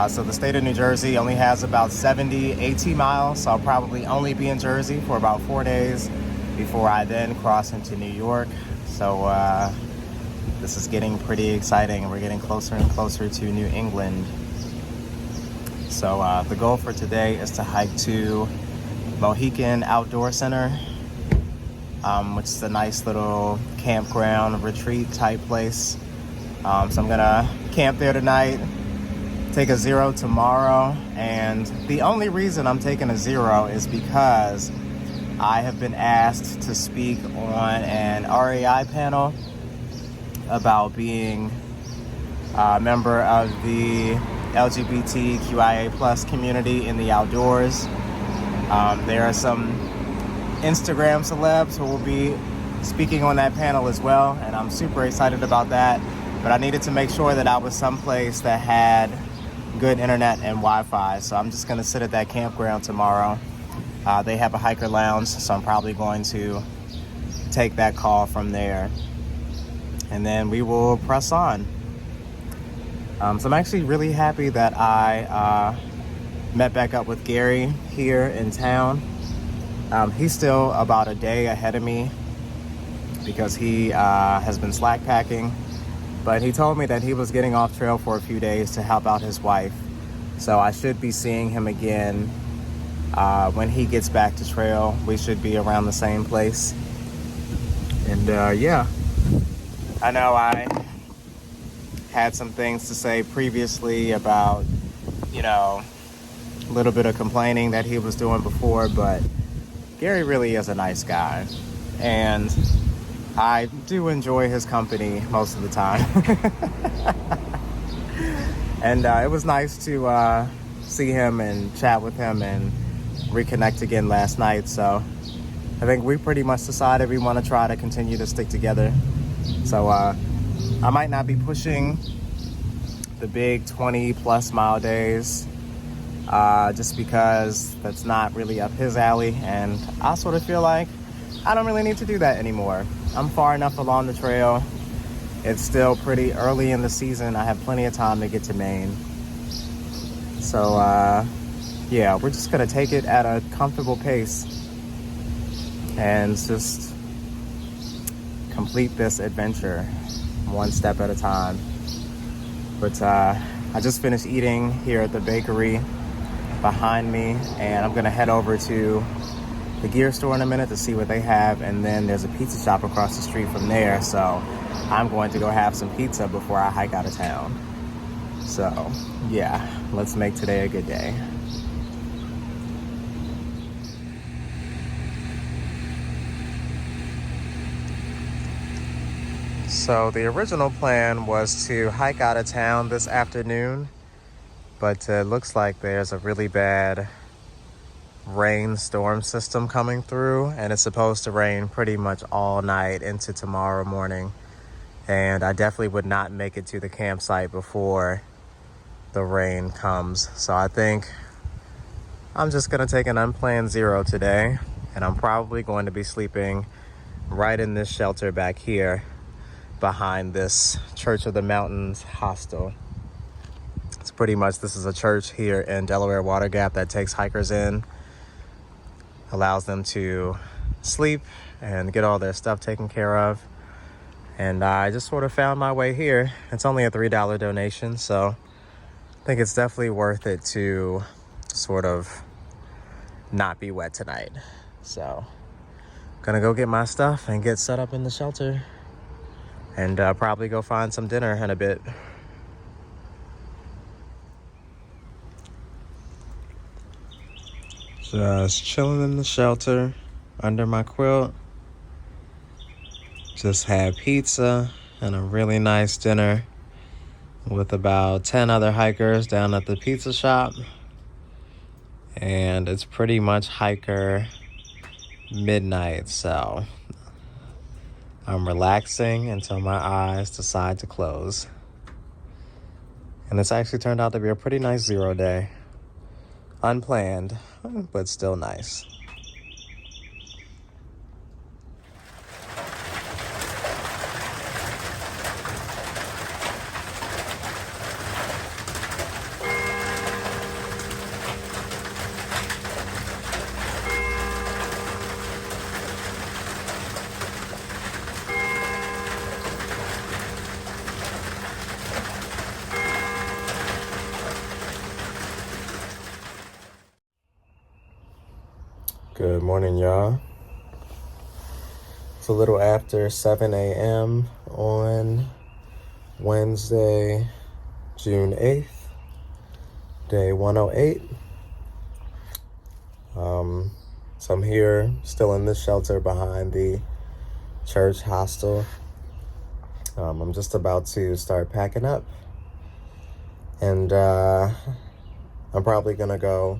So the state of New Jersey only has about 70 AT miles, so I'll probably only be in Jersey for about 4 days before I then cross into New York. So this is getting pretty exciting. We're getting closer and closer to New England. So the goal for today is to hike to Mohican Outdoor Center, which is a nice little campground retreat type place. So I'm gonna camp there tonight, take a 0 tomorrow, and the only reason I'm taking a 0 is because I have been asked to speak on an REI panel about being a member of the LGBTQIA plus community in the outdoors. There are some Instagram celebs who will be speaking on that panel as well, and I'm super excited about that. But I needed to make sure that I was someplace that had good internet and Wi-Fi, so I'm just gonna sit at that campground tomorrow. They have a hiker lounge, so I'm probably going to take that call from there. And then we will press on. So I'm actually really happy that I met back up with Gary here in town. He's still about a day ahead of me because he has been slack packing. But he told me that he was getting off trail for a few days to help out his wife. So I should be seeing him again when he gets back to trail. We should be around the same place. And yeah, I know I had some things to say previously about, you know, a little bit of complaining that he was doing before, but Gary really is a nice guy. And I do enjoy his company most of the time. And it was nice to see him and chat with him and reconnect again last night. So I think we pretty much decided we want to try to continue to stick together. So I might not be pushing the big 20 plus mile days just because that's not really up his alley. And I sort of feel like I don't really need to do that anymore. I'm far enough along the trail. It's still pretty early in the season. I have plenty of time to get to Maine. So yeah, we're just gonna take it at a comfortable pace and just complete this adventure one step at a time. But I just finished eating here at the bakery behind me, and I'm gonna head over to the gear store in a minute to see what they have, and then there's a pizza shop across the street from there, so I'm going to go have some pizza before I hike out of town. So yeah, let's make today a good day. So the original plan was to hike out of town this afternoon, but it looks like there's a really bad rainstorm system coming through, and it's supposed to rain pretty much all night into tomorrow morning. And I definitely would not make it to the campsite before the rain comes. So I think I'm just gonna take an unplanned zero today, and I'm probably going to be sleeping right in this shelter back here behind this Church of the Mountains hostel. It's pretty much, this is a church here in Delaware Water Gap that takes hikers in, allows them to sleep and get all their stuff taken care of. And I just sort of found my way here. It's only a $3 donation, so I think it's definitely worth it to sort of not be wet tonight. So gonna go get my stuff and get set up in the shelter, and probably go find some dinner in a bit. Just chilling in the shelter under my quilt. Just had pizza and a really nice dinner with about 10 other hikers down at the pizza shop. And it's pretty much hiker midnight, so I'm relaxing until my eyes decide to close. And it's actually turned out to be a pretty nice zero day. Unplanned, but still nice. Good morning, y'all. It's a little after 7 a.m. on Wednesday, June 8th, day 108. So I'm here still in this shelter behind the church hostel. I'm just about to start packing up, and I'm probably gonna go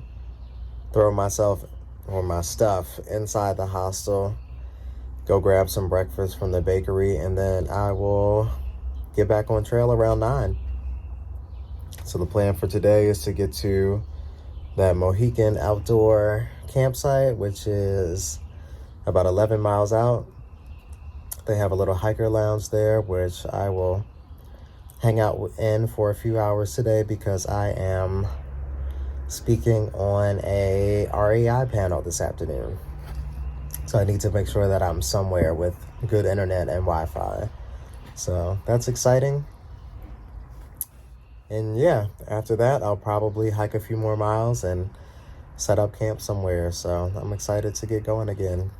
throw myself or my stuff inside the hostel, go grab some breakfast from the bakery, and then I will get back on trail around 9. So the plan for today is to get to that Mohican outdoor campsite, which is about 11 miles out. They have a little hiker lounge there, which I will hang out in for a few hours today because I am speaking on a REI panel this afternoon. So I need to make sure that I'm somewhere with good internet and Wi-Fi. So that's exciting. And yeah, after that, I'll probably hike a few more miles and set up camp somewhere. So I'm excited to get going again.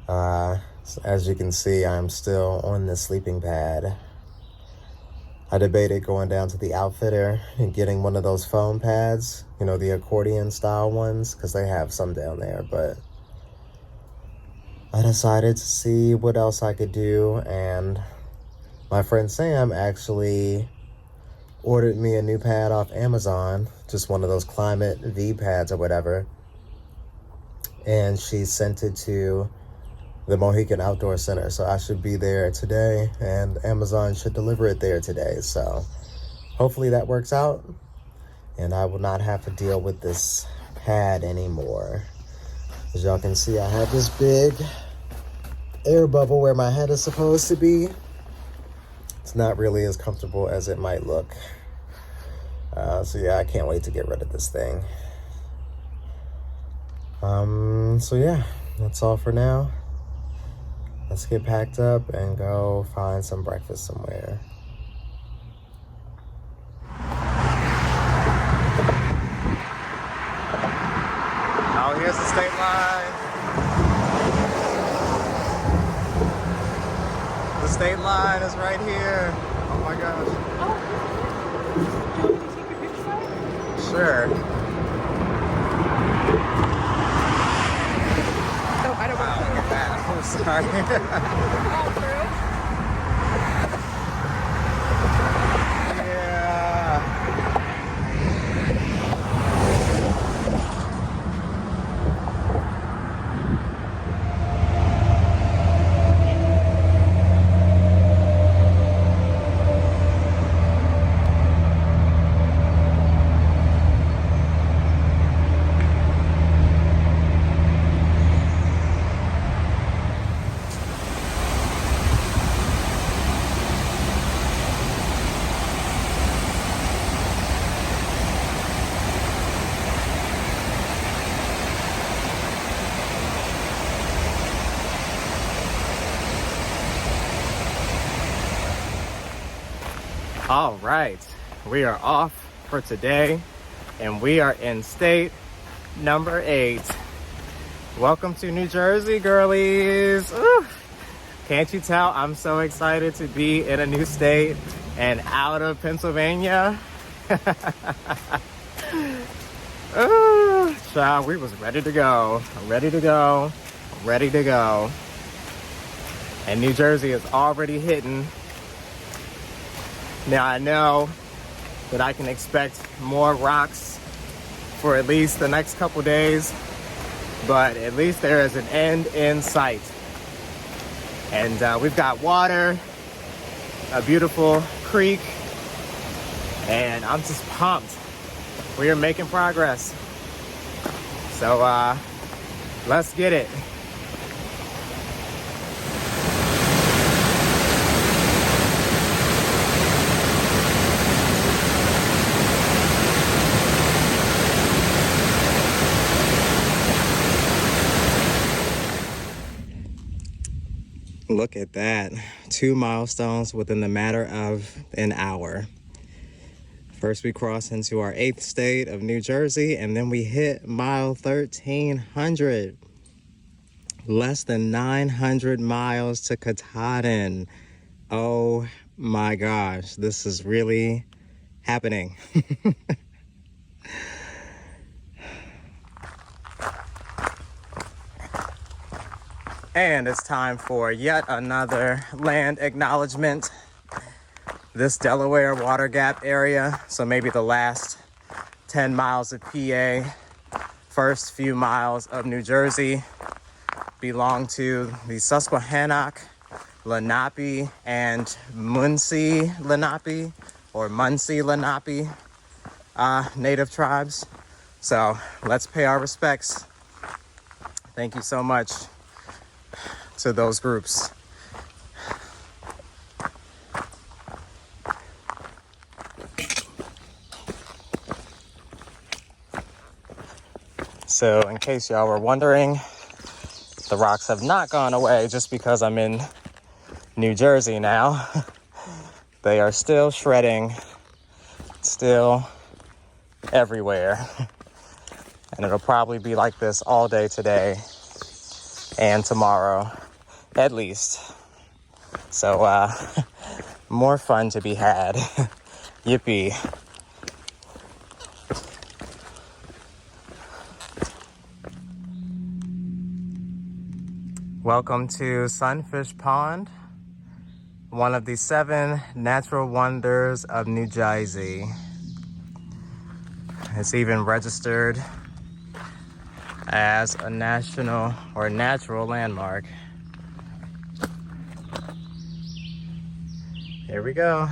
As you can see, I'm still on the sleeping pad. I debated going down to the outfitter and getting one of those foam pads, you know, the accordion style ones, because they have some down there, but I decided to see what else I could do, and my friend Sam actually ordered me a new pad off Amazon, just one of those Climate V pads or whatever, and she sent it to the Mohican Outdoor Center. So I should be there today, and Amazon should deliver it there today. So hopefully that works out, and I will not have to deal with this pad anymore. As y'all can see, I have this big air bubble where my head is supposed to be. It's not really as comfortable as it might look. So yeah, I can't wait to get rid of this thing. So yeah, that's all for now. Let's get packed up and go find some breakfast somewhere. Here's the state line. The state line is right here. Oh my gosh. Do you want me to take your picture of it? Sure. No, I don't Wow, want look to. at that. I'm sorry. All through. Yeah. All right, we are off for today, and we are in state number 8. Welcome to New Jersey, girlies. Ooh. Can't you tell I'm so excited to be in a new state and out of Pennsylvania? Ooh, child, we was ready to go, ready to go, ready to go. And New Jersey is already hitting. Now I know that I can expect more rocks for at least the next couple days, but at least there is an end in sight. And we've got water, a beautiful creek, and I'm just pumped. We are making progress. So let's get it. Look at that. 2 milestones within the matter of an hour. First we cross into our 8th state of New Jersey, and then we hit mile 1300. Less than 900 miles to Katahdin. Oh my gosh, this is really happening. And it's time for yet another land acknowledgement. This Delaware Water Gap area, so maybe the last 10 miles of PA, first few miles of New Jersey, belong to the Susquehannock, Lenape, and Muncie Lenape, or Muncie Lenape native tribes. So let's pay our respects. Thank you so much to those groups. So in case y'all were wondering, the rocks have not gone away just because I'm in New Jersey now. They are still shredding, still everywhere. And it'll probably be like this all day today and tomorrow, at least. So more fun to be had. Yippee. Welcome to Sunfish Pond, one of the 7 natural wonders of New Jersey. It's even registered as a national or natural landmark. Here we go.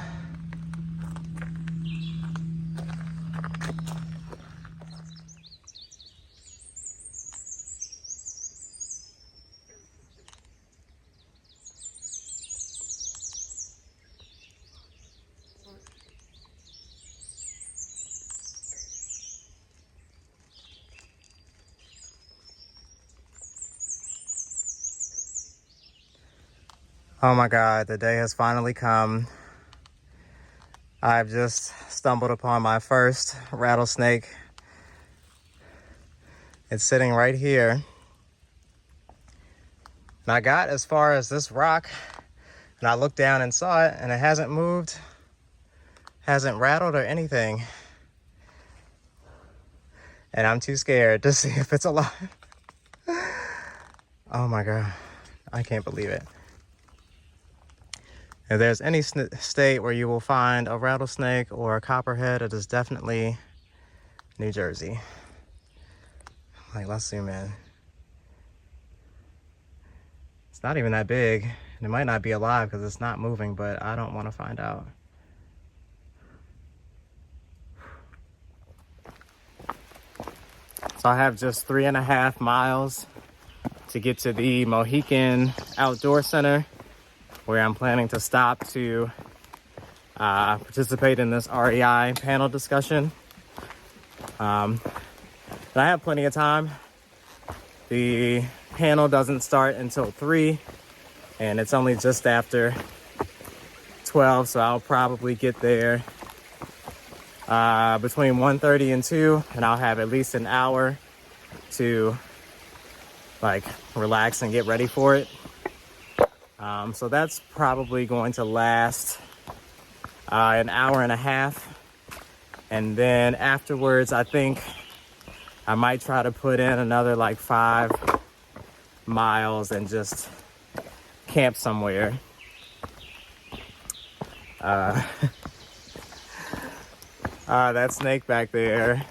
Oh my God, the day has finally come. I've just stumbled upon my first rattlesnake It's sitting right here. And I got as far as this rock, and I looked down and saw it, and it hasn't moved, hasn't rattled or anything. And I'm too scared to see if it's alive. Oh my God, I can't believe it. If there's any state where you will find a rattlesnake or a copperhead, it is definitely New Jersey. Like, let's zoom in. It's not even that big, and it might not be alive because it's not moving, but I don't want to find out. So I have just 3.5 miles to get to the Mohican Outdoor Center, where I'm planning to stop to participate in this REI panel discussion. And I have plenty of time. The panel doesn't start until 3, and it's only just after 12, so I'll probably get there between 1:30 and 2, and I'll have at least an hour to like relax and get ready for it. So that's probably going to last an hour and a half. And then afterwards, I think I might try to put in another like 5 miles and just camp somewhere. That snake back there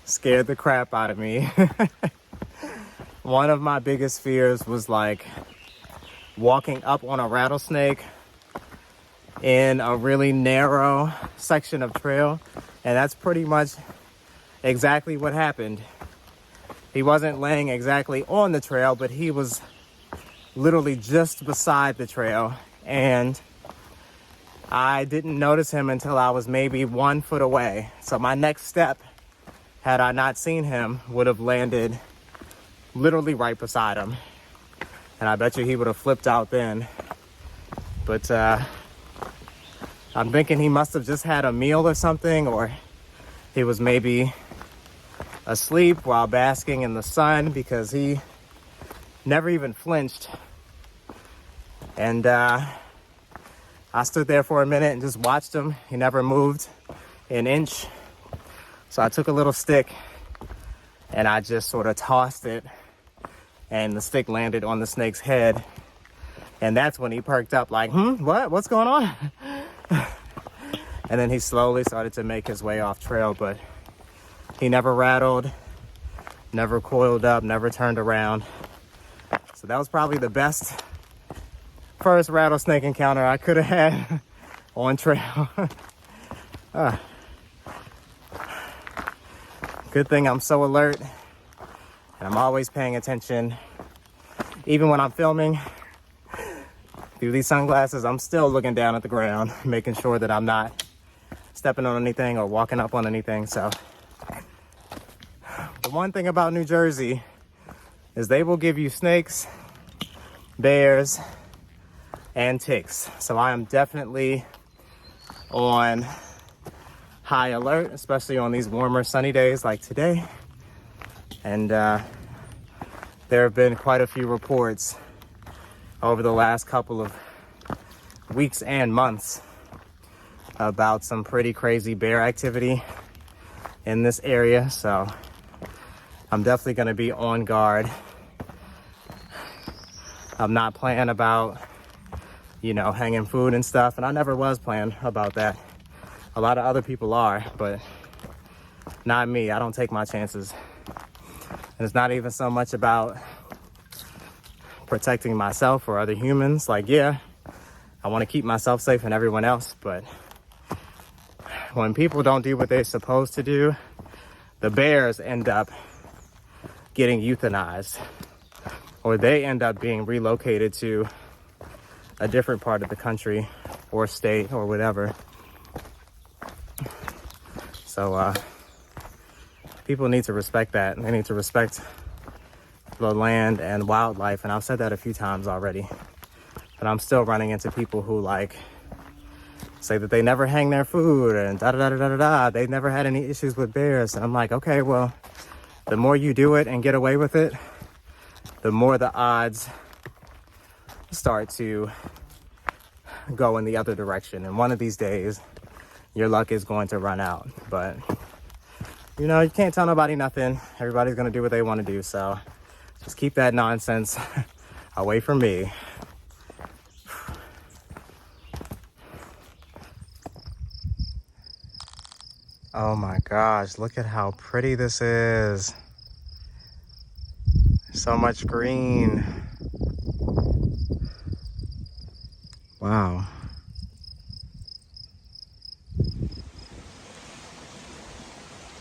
scared the crap out of me. One of my biggest fears was like walking up on a rattlesnake in a really narrow section of trail, and that's pretty much exactly what happened. He wasn't laying exactly on the trail, but he was literally just beside the trail, and I didn't notice him until I was maybe 1 foot away. So my next step, had I not seen him, would have landed literally right beside him. And I bet you he would have flipped out then. But I'm thinking he must have just had a meal or something, or he was maybe asleep while basking in the sun, because he never even flinched. And I stood there for a minute and just watched him. He never moved an inch. So I took a little stick and I just sort of tossed it, and the stick landed on the snake's head. And that's when he perked up like, what's going on? And then he slowly started to make his way off trail, but he never rattled, never coiled up, never turned around. So that was probably the best first rattlesnake encounter I could have had on trail. Good thing I'm so alert, and I'm always paying attention. Even when I'm filming through these sunglasses, I'm still looking down at the ground, making sure that I'm not stepping on anything or walking up on anything. So the one thing about New Jersey is they will give you snakes, bears, and ticks. So I am definitely on high alert, especially on these warmer sunny days like today. And there have been quite a few reports over the last couple of weeks and months about some pretty crazy bear activity in this area. So I'm definitely going to be on guard. I'm not playing about, hanging food and stuff, and I never was playing about that. A lot of other people are, but not me. I don't take my chances. And it's not even so much about protecting myself or other humans. Like, yeah, I want to keep myself safe and everyone else, but when people don't do what they're supposed to do, the bears end up getting euthanized, or they end up being relocated to a different part of the country or state or whatever. So people need to respect that. They need to respect the land and wildlife. And I've said that a few times already, but I'm still running into people who say that they never hang their food and da da da da da da. They've never had any issues with bears. And I'm like, okay, well, the more you do it and get away with it, the more the odds start to go in the other direction. And one of these days, your luck is going to run out. But, you know, you can't tell nobody nothing. Everybody's going to do what they want to do. So just keep that nonsense away from me. Oh my gosh, look at how pretty this is. So much green. Wow.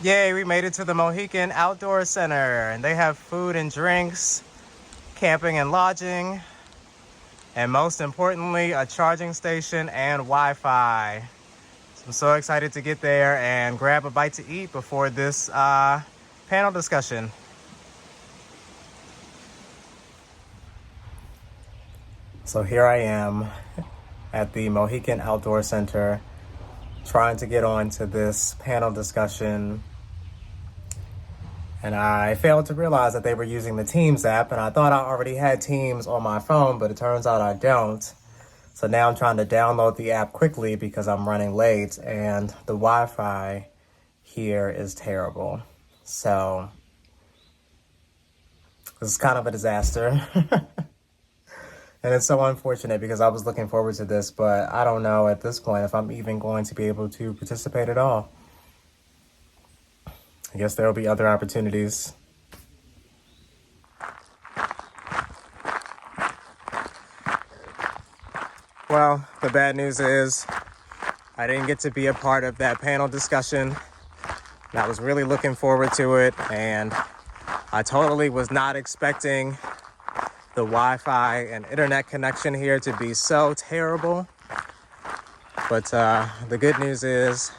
Yay, we made it to the Mohican Outdoor Center, and they have food and drinks, camping and lodging, and most importantly, a charging station and Wi-Fi. I'm so excited to get there and grab a bite to eat before this panel discussion. So here I am at the Mohican Outdoor Center trying to get on to this panel discussion. And I failed to realize that they were using the Teams app, and I thought I already had Teams on my phone, but it turns out I don't. So now I'm trying to download the app quickly because I'm running late and the Wi-Fi here is terrible. So this is kind of a disaster. And it's so unfortunate because I was looking forward to this, but I don't know at this point if I'm even going to be able to participate at all. I guess there will be other opportunities. Well, the bad news is I didn't get to be a part of that panel discussion. I was really looking forward to it, and I totally was not expecting the Wi-Fi and internet connection here to be so terrible. But the good news is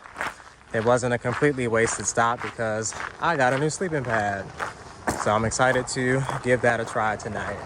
it wasn't a completely wasted stop because I got a new sleeping pad. So I'm excited to give that a try tonight.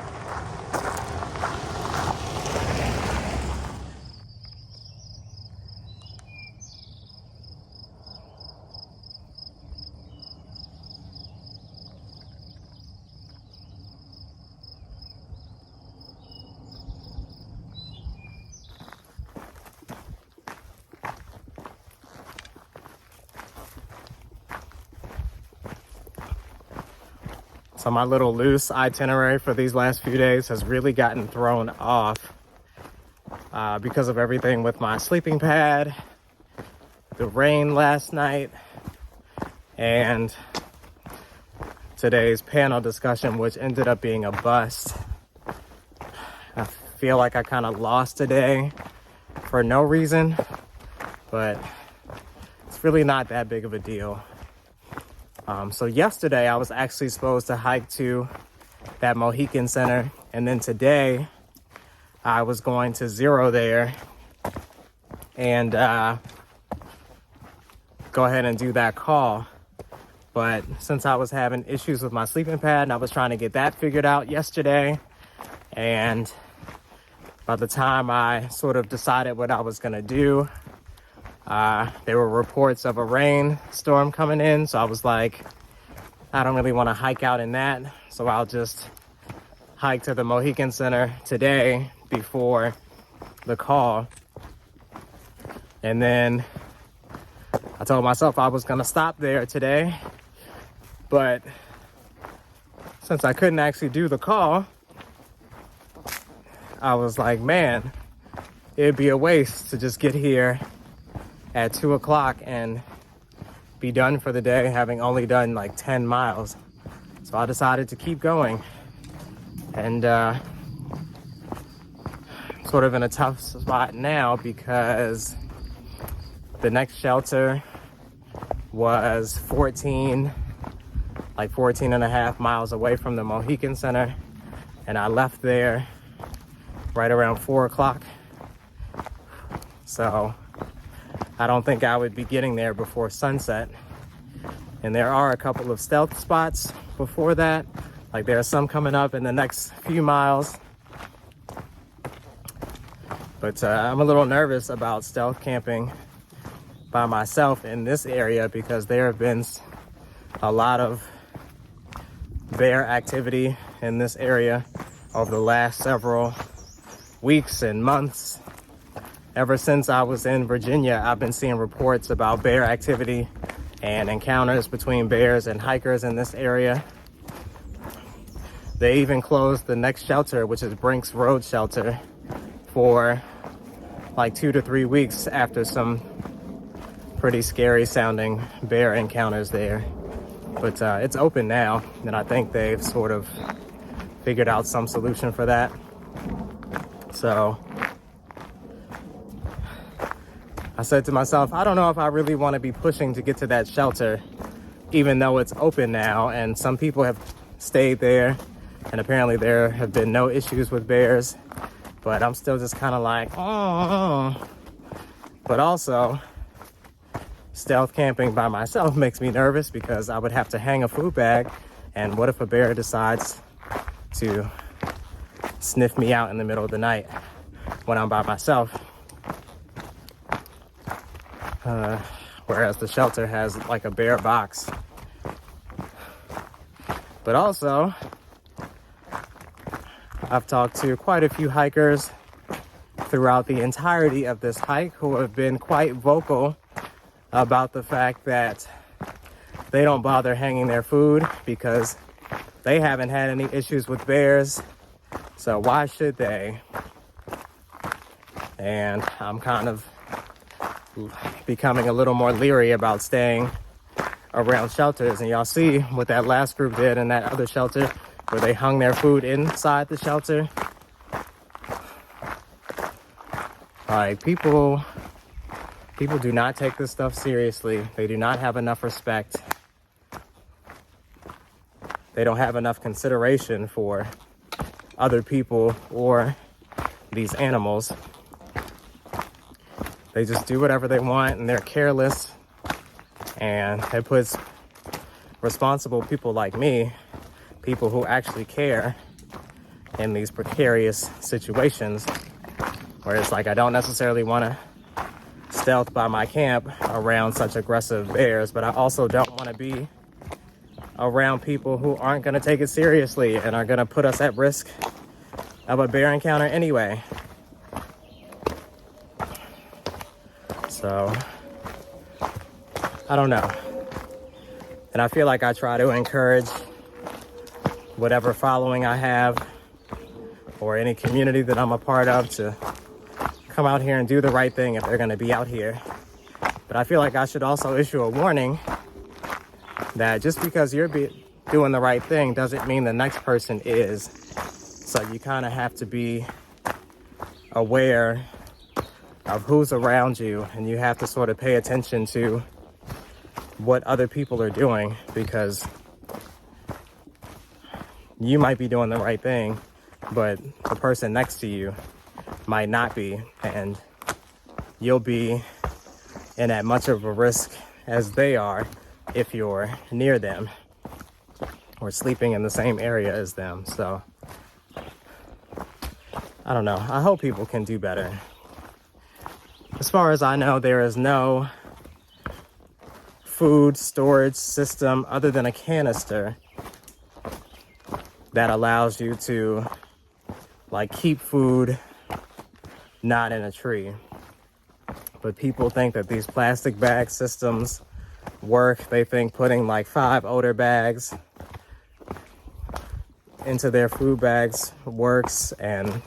So my little loose itinerary for these last few days has really gotten thrown off because of everything with my sleeping pad, the rain last night, and today's panel discussion, which ended up being a bust. I feel like I kind of lost today for no reason, but it's really not that big of a deal. So yesterday I was actually supposed to hike to that Mohican Center, and then today I was going to zero there and go ahead and do that call. But since I was having issues with my sleeping pad and I was trying to get that figured out yesterday, and by the time I sort of decided what I was gonna do, there were reports of a rainstorm coming in, so I was like, I don't really want to hike out in that, so I'll just hike to the Mohican Center today before the call. And then I told myself I was going to stop there today, but since I couldn't actually do the call, I was like, man, it'd be a waste to just get here at 2 o'clock and be done for the day, having only done like 10 miles. So I decided to keep going, and sort of in a tough spot now because the next shelter was 14 and a half miles away from the Mohican Center, and I left there right around 4 o'clock. So I don't think I would be getting there before sunset. And there are a couple of stealth spots before that. Like there are some coming up in the next few miles. But I'm a little nervous about stealth camping by myself in this area because there have been a lot of bear activity in this area over the last several weeks and months. Ever since I was in Virginia, I've been seeing reports about bear activity and encounters between bears and hikers in this area. They even closed the next shelter, which is Brink's Road Shelter, for like 2 to 3 weeks after some pretty scary sounding bear encounters there. But it's open now, and I think they've sort of figured out some solution for that. So I said to myself, I don't know if I really want to be pushing to get to that shelter, even though it's open now and some people have stayed there, and apparently there have been no issues with bears. But I'm still just kind of like, oh. But also, stealth camping by myself makes me nervous because I would have to hang a food bag, and what if a bear decides to sniff me out in the middle of the night when I'm by myself? Whereas the shelter has like a bear box. But also, I've talked to quite a few hikers throughout the entirety of this hike who have been quite vocal about the fact that they don't bother hanging their food because they haven't had any issues with bears. So why should they? And I'm kind of becoming a little more leery about staying around shelters. And y'all see what that last group did in that other shelter where they hung their food inside the shelter. Like, people do not take this stuff seriously. They do not have enough respect. They don't have enough consideration for other people or these animals. They just do whatever they want, and they're careless. And it puts responsible people like me, people who actually care, in these precarious situations where it's like I don't necessarily want to stealth by my camp around such aggressive bears, but I also don't want to be around people who aren't going to take it seriously and are going to put us at risk of a bear encounter anyway. So, I don't know. And I feel like I try to encourage whatever following I have or any community that I'm a part of to come out here and do the right thing if they're going to be out here. But I feel like I should also issue a warning that just because you're doing the right thing doesn't mean the next person is. So you kind of have to be aware of who's around you, and you have to sort of pay attention to what other people are doing, because you might be doing the right thing, but the person next to you might not be, and you'll be in as much of a risk as they are if you're near them or sleeping in the same area as them. So I don't know. I hope people can do better. As far as I know, there is no food storage system other than a canister that allows you to like keep food not in a tree. But people think that these plastic bag systems work. They think putting like 5 odor bags into their food bags works, and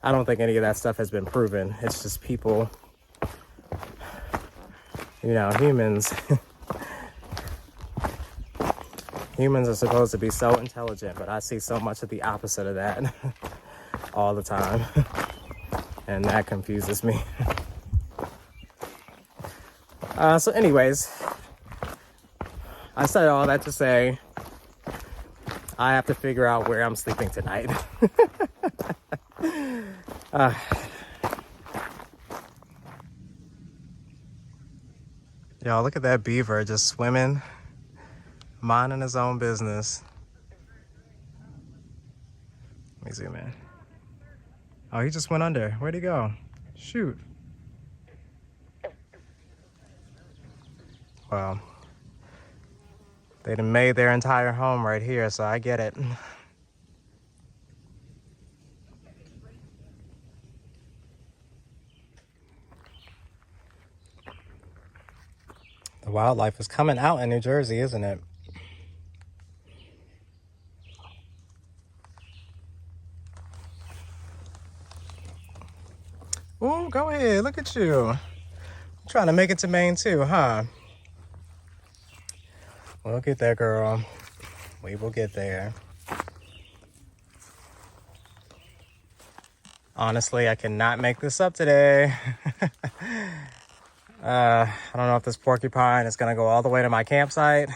I don't think any of that stuff has been proven. It's just people, you know, humans are supposed to be so intelligent, but I see so much of the opposite of that all the time, and that confuses me. So anyways, I said all that to say I have to figure out where I'm sleeping tonight. Y'all, look at that beaver just swimming, minding his own business. Let me zoom in. Oh, he just went under. Where'd he go? Shoot. Wow. They done made their entire home right here, so I get it. The wildlife is coming out in New Jersey, isn't it? Ooh, go ahead. Look at you. Trying to make it to Maine too, huh? We'll get there, girl. We will get there. Honestly, I cannot make this up today. I don't know if this porcupine is going to go all the way to my campsite,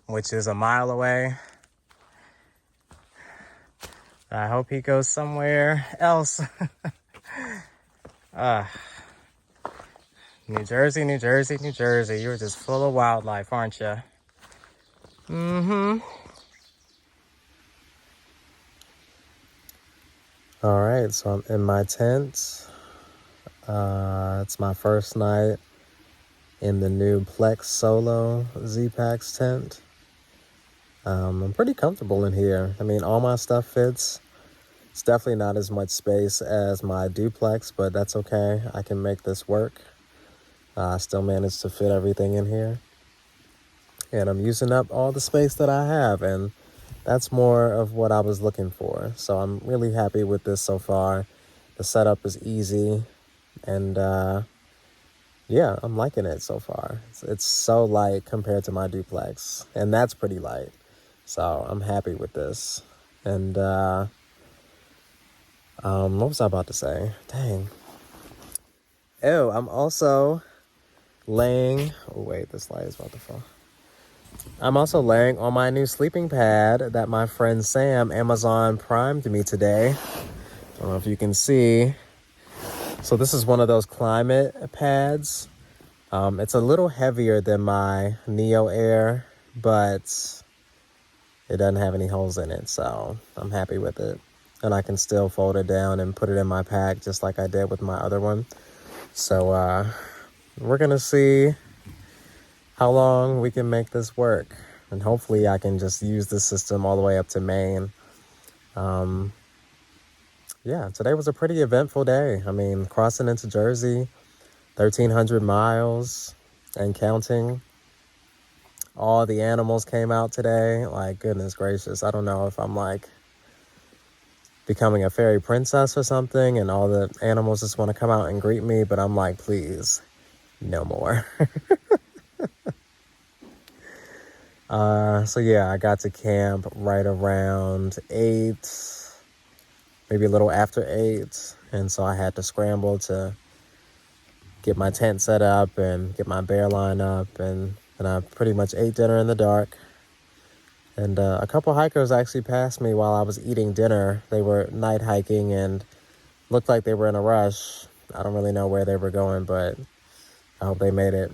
which is a mile away. I hope he goes somewhere else. New Jersey, New Jersey, New Jersey. You're just full of wildlife, aren't you? Mm-hmm. All right, so I'm in my tent. It's my first night in the new Plex Solo Z-Packs tent. I'm pretty comfortable in here. I mean, all my stuff fits. It's definitely not as much space as my duplex, but that's okay. I can make this work. I still managed to fit everything in here. And I'm using up all the space that I have, and that's more of what I was looking for. So I'm really happy with this so far. The setup is easy, and yeah, I'm liking it so far. It's so light compared to my duplex, and that's pretty light. So I'm happy with this. And what was I about to say? Dang. Oh, I'm also laying. Oh wait, this light is about to fall. I'm also laying on my new sleeping pad that my friend Sam Amazon primed me today. I don't know if you can see. So this is one of those climate pads. It's a little heavier than my Neo Air, but it doesn't have any holes in it, so I'm happy with it. And I can still fold it down and put it in my pack just like I did with my other one. So we're gonna see how long we can make this work, and hopefully I can just use this system all the way up to Maine. Yeah, today was a pretty eventful day. I mean, crossing into Jersey, 1,300 miles and counting. All the animals came out today. Like, goodness gracious, I don't know if I'm like becoming a fairy princess or something and all the animals just want to come out and greet me, but I'm like, please, no more. So yeah, I got to camp right around 8, maybe a little after 8. And so I had to scramble to get my tent set up and get my bear line up. And I pretty much ate dinner in the dark. And a couple hikers actually passed me while I was eating dinner. They were night hiking and looked like they were in a rush. I don't really know where they were going, but I hope they made it.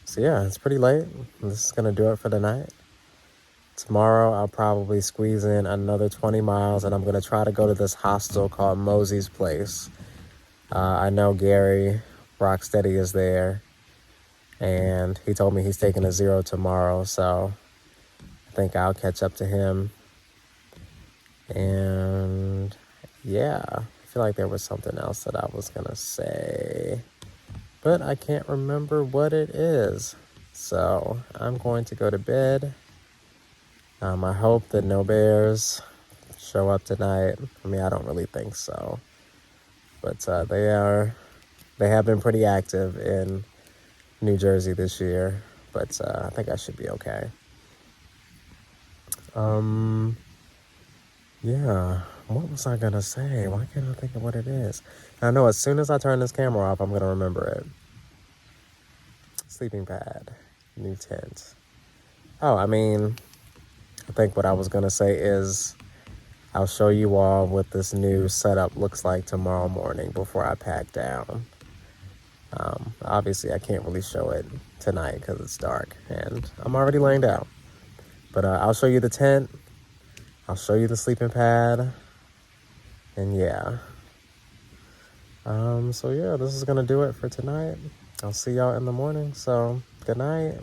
So yeah, it's pretty late. This is going to do it for the night. Tomorrow, I'll probably squeeze in another 20 miles, and I'm going to try to go to this hostel called Mosey's Place. I know Gary Rocksteady is there, and he told me he's taking a 0 tomorrow, so I think I'll catch up to him. And yeah, I feel like there was something else that I was going to say, but I can't remember what it is. So I'm going to go to bed. I hope that no bears show up tonight. I mean, I don't really think so, but they have been pretty active in New Jersey this year, but I think I should be okay. Yeah, what was I gonna say? Why can't I think of what it is? I know as soon as I turn this camera off, I'm gonna remember it. Sleeping pad, new tent. Oh, I mean, I think what I was gonna say is I'll show you all what this new setup looks like tomorrow morning before I pack down. Obviously, I can't really show it tonight because it's dark and I'm already laying down. But I'll show you the tent. I'll show you the sleeping pad. And yeah. So yeah, this is going to do it for tonight. I'll see y'all in the morning. So Good night.